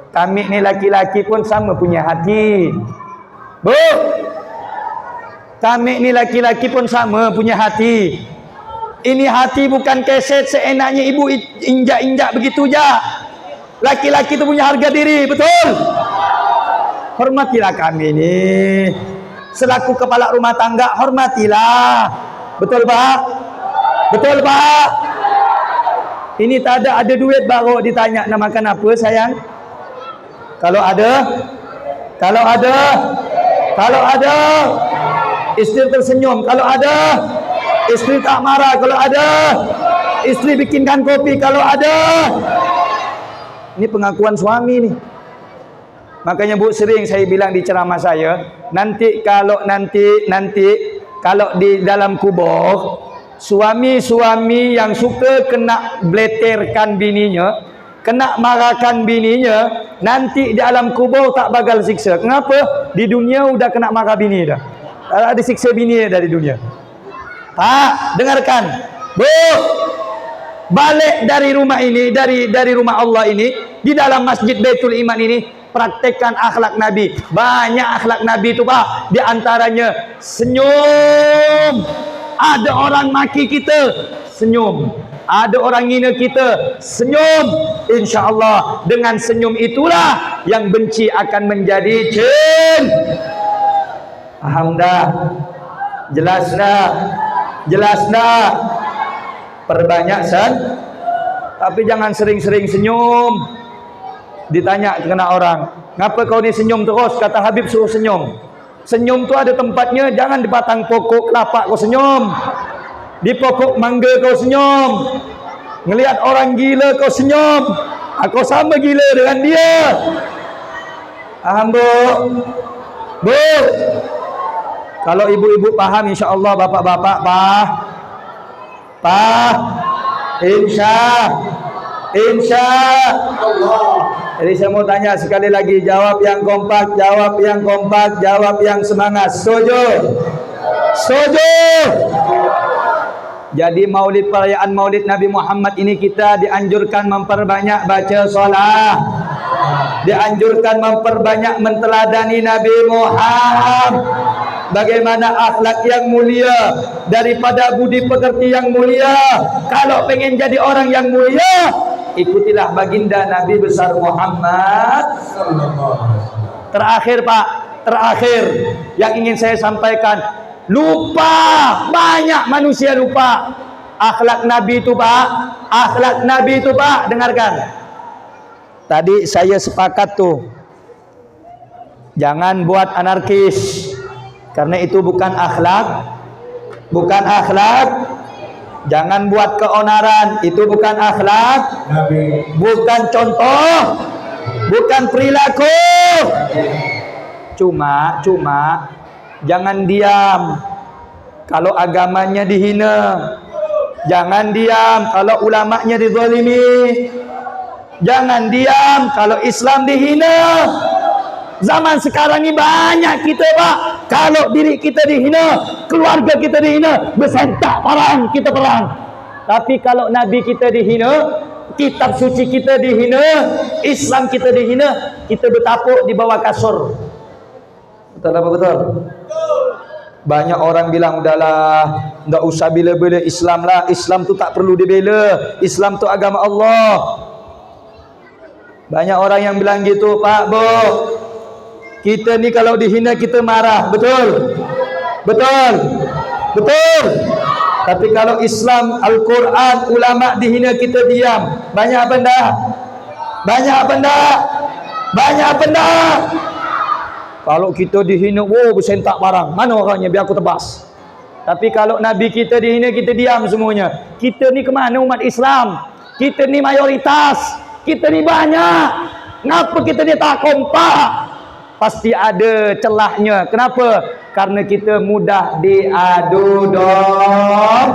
A: Kami ni laki-laki pun sama punya hati. Bu. Kami ni laki-laki pun sama punya hati. Ini hati bukan keset seenaknya ibu injak-injak begitu je. Laki-laki tu punya harga diri, betul? Hormatilah kami ni. Selaku kepala rumah tangga, hormatilah. Betul Pak? Betul Pak? Ini tak ada duit baru ditanya nak makan apa sayang? Kalau ada isteri tersenyum. Kalau ada isteri tak marah. Kalau ada isteri bikinkan kopi. Kalau ada. Ini pengakuan suami ni. Makanya Bu sering saya bilang di ceramah saya, nanti kalau di dalam kubur, suami-suami yang suka kena bleterkan bininya, kena marahkan bininya, nanti di alam kubur tak bakal siksa. Kenapa? Di dunia udah kena marah bini dah. Ada siksa bini dari dunia. Pak, dengarkan. Bu, balik dari rumah ini, dari rumah Allah ini, di dalam Masjid Baitul Iman ini, praktekkan akhlak Nabi. Banyak akhlak Nabi itu Pak. Di antaranya senyum. Ada orang maki kita, senyum. Ada orang hina kita, senyum. InsyaAllah dengan senyum itulah yang benci akan menjadi Paham dah? Jelas dah? Perbanyak tapi jangan sering-sering senyum. Ditanya kena orang, ngapa kau ni senyum terus? Kata Habib suruh senyum. Senyum tu ada tempatnya, jangan di batang pokok kelapa kau senyum. Di pokok mangga kau senyum. Ngelihat orang gila kau senyum. Aku sama gila dengan dia. Paham Bu? Bu. Kalau ibu-ibu paham, insya-Allah bapak-bapak insya-Allah. Jadi saya mau tanya sekali lagi, jawab yang kompak, jawab yang semangat. Setuju? Jadi perayaan Maulid Nabi Muhammad ini kita dianjurkan memperbanyak baca solat. Dianjurkan memperbanyak menteladani Nabi Muhammad. Bagaimana akhlak yang mulia daripada budi pekerti yang mulia. Kalau pengen jadi orang yang mulia, ikutilah baginda Nabi besar Muhammad. Terakhir Pak, yang ingin saya sampaikan, banyak manusia lupa akhlak Nabi itu Pak. Dengarkan. Tadi saya sepakat tuh, jangan buat anarkis, karena itu bukan akhlak. Jangan buat keonaran, itu bukan akhlak, bukan contoh, bukan perilaku. Cuma jangan diam kalau agamanya dihina. Jangan diam kalau ulamanya dizalimi. Jangan diam kalau Islam dihina. Zaman sekarang ini banyak kita, Pak. Kalau diri kita dihina, keluarga kita dihina, bersentak perang, kita perang. Tapi kalau Nabi kita dihina, kitab suci kita dihina, Islam kita dihina, kita bertapuk di bawah kasur. Betul apa betul? Banyak orang bilang, udahlah, enggak usah bela-bela Islam lah. Islam tu tak perlu dibela. Islam tu agama Allah. Banyak orang yang bilang gitu, Pak, Bu. Kita ni kalau dihina kita marah, betul? Betul? Betul? Tapi kalau Islam, Al-Quran, ulama dihina kita diam. Banyak apa enggak? Banyak apa enggak? Banyak apa enggak? Kalau kita dihina, bersentak barang. Mana orangnya? Biar aku tebas. Tapi kalau Nabi kita dihina, kita diam semuanya. Kita ni kemana umat Islam? Kita ni mayoritas. Kita ni banyak. Kenapa kita ni tak kompak? Pasti ada celahnya. Kenapa? Karena kita mudah diadu domba.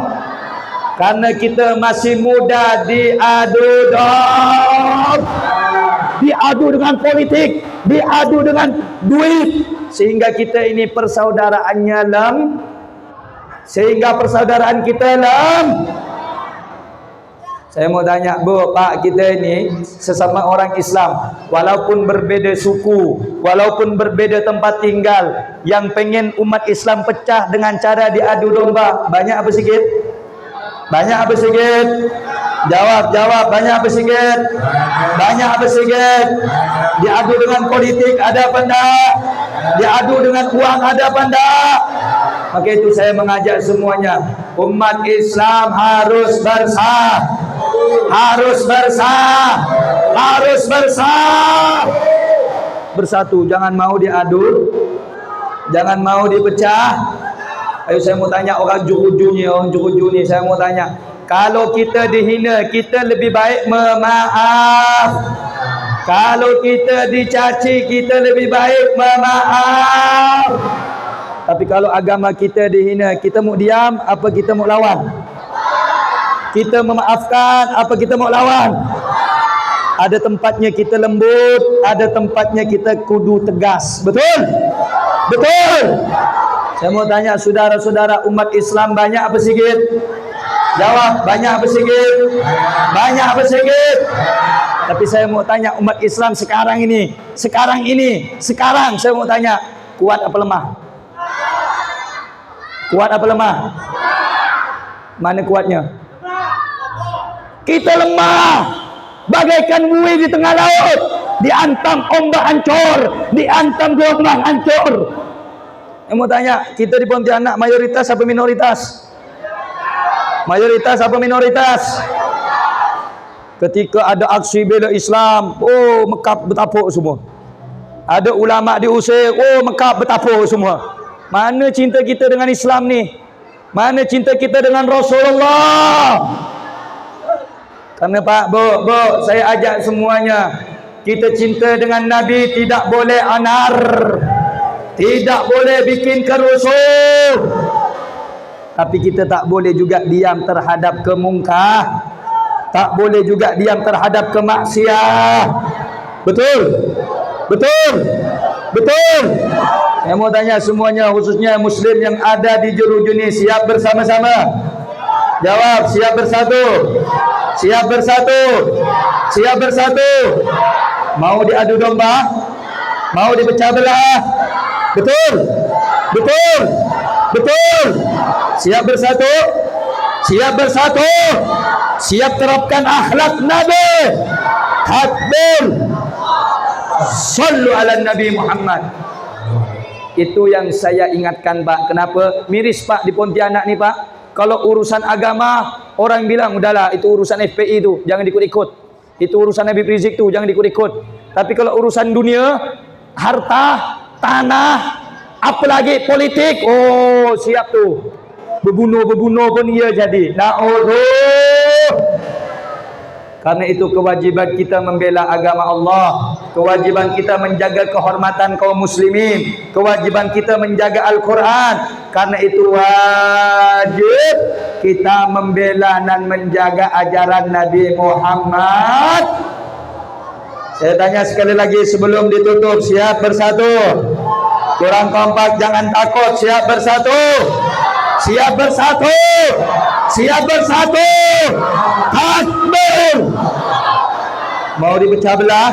A: Karena kita masih muda diadu domba. Diadu dengan politik, diadu dengan duit, sehingga kita ini persaudaraannya sehingga persaudaraan kita Saya mau tanya, Bu, Pak, kita ini sesama orang Islam, walaupun berbeda suku, walaupun berbeda tempat tinggal, yang pengen umat Islam pecah dengan cara diadu domba, banyak apa sikit? Banyak apa sikit? Jawab, banyak apa sikit? Banyak apa sikit? Diadu dengan politik, ada apa enggak? Diadu dengan uang, ada apa enggak? Maka itu saya mengajak semuanya, umat Islam harus bersah. Harus bersatu, jangan mau diadu, jangan mau dipecah. Ayo saya mau tanya orang Juruju ni, saya mau tanya, kalau kita dihina, kita lebih baik memaaf. Kalau kita dicaci, kita lebih baik memaaf. Tapi kalau agama kita dihina, kita mau diam apa kita mau lawan? Kita memaafkan apa kita mau lawan? Ada tempatnya kita lembut, ada tempatnya kita kudu tegas. Betul? Betul? Saya mau tanya saudara-saudara umat Islam, banyak apa sikit? Jawab, banyak apa sikit? Banyak apa sikit? Tapi saya mau tanya umat Islam sekarang saya mau tanya, kuat apa lemah? Kuat apa lemah? Mana kuatnya? Kita lemah, bagaikan buih di tengah laut, diantam ombak hancur, diantam gelombang hancur. Saya mau tanya, kita di Pontianak mayoritas apa minoritas? Mayoritas apa minoritas? Ketika ada aksi bela Islam, mekap bertapuk semua. Ada ulama diusir, mekap bertapuk semua. Mana cinta kita dengan Islam ni? Mana cinta kita dengan Rasulullah? Karena Pak, Bu, saya ajak semuanya, kita cinta dengan Nabi tidak boleh anar, tidak boleh bikin kerusuh. Tapi kita tak boleh juga diam terhadap kemungkar, tak boleh juga diam terhadap kemaksiat. Betul? Betul? Betul? Saya mau tanya semuanya, khususnya Muslim yang ada di Juruju ni, siap bersama-sama? Jawab, siap bersatu? Siap bersatu? Siap bersatu? Mau diadu domba? Mau dipecah belah? Betul? Betul? Betul? Siap bersatu? Siap bersatu? Siap terapkan akhlak Nabi? Takbir! Sallu ala Nabi Muhammad. Itu yang saya ingatkan, Pak. Kenapa? Miris, Pak, di Pontianak ni, Pak. Kalau urusan agama, orang bilang, udahlah, itu urusan FPI tu, jangan ikut-ikut. Itu urusan Habib Rizik tu, jangan ikut-ikut. Tapi kalau urusan dunia, harta, tanah, apalagi politik, siap tu. Berbunuh-berbunuh pun ia jadi. Karena itu kewajiban kita membela agama Allah, kewajiban kita menjaga kehormatan kaum muslimin, kewajiban kita menjaga Al-Quran, Karena itu wajib kita membela dan menjaga ajaran Nabi Muhammad. Saya tanya sekali lagi sebelum ditutup, siap bersatu? Kurang kompak, jangan takut. Siap bersatu? Siap bersatu? Siap bersatu? Takbir! Mau dipecah belah?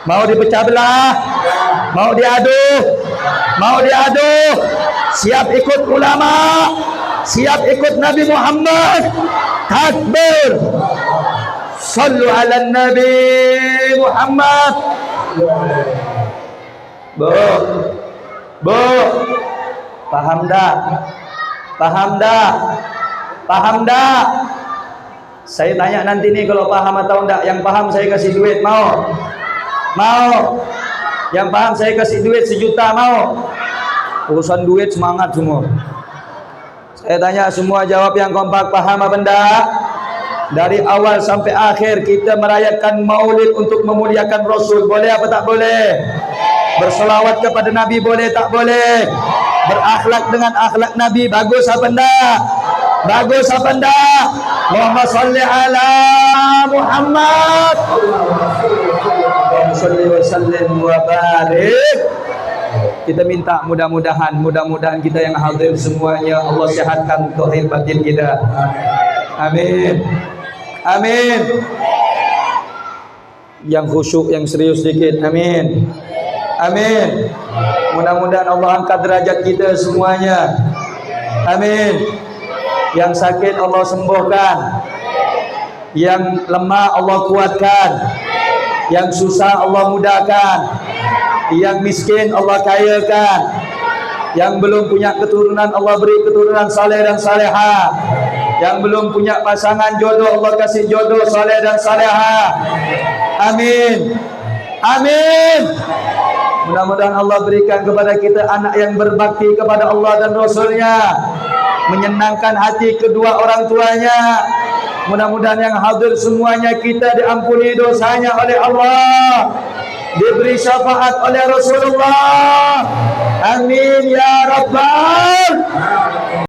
A: Mau dipecah belah? Mau diadu? Mau diadu? Siap ikut ulama? Siap ikut Nabi Muhammad? Takbir! Sallu ala Nabi Muhammad. Bu, paham dah? Paham dah? Paham dah? Saya tanya nanti nih kalau paham atau enggak. Yang paham saya kasih duit, mau? Mau? Yang paham saya kasih duit 1 juta, mau? Urusan duit semangat semua. Saya tanya semua jawab yang kompak, paham apa enggak? Dari awal sampai akhir kita merayakan maulid untuk memuliakan Rasul. Boleh apa tak boleh? Berselawat kepada Nabi boleh tak boleh? Berakhlak dengan akhlak Nabi bagus apa enggak? Bagus apa enggak? Allahumma salli ala Muhammad. Allahumma salli wa sallim wa barik. Kita minta mudah-mudahan kita yang hadir semuanya Allah sihatkan zahir batin kita. Amin. Amin. Yang khusyuk, yang serius sedikit. Amin. Amin. Mudah-mudahan Allah angkat derajat kita semuanya. Amin. Yang sakit Allah sembuhkan. Yang lemah Allah kuatkan. Yang susah Allah mudahkan. Yang miskin Allah kayakan. Yang belum punya keturunan Allah beri keturunan saleh dan salehah. Yang belum punya pasangan jodoh Allah kasih jodoh saleh dan salehah. Amin. Amin. Mudah-mudahan Allah berikan kepada kita anak yang berbakti kepada Allah dan Rasulnya, menyenangkan hati kedua orang tuanya. Mudah-mudahan yang hadir semuanya kita diampuni dosanya oleh Allah, diberi syafaat oleh Rasulullah. Amin ya Rabbal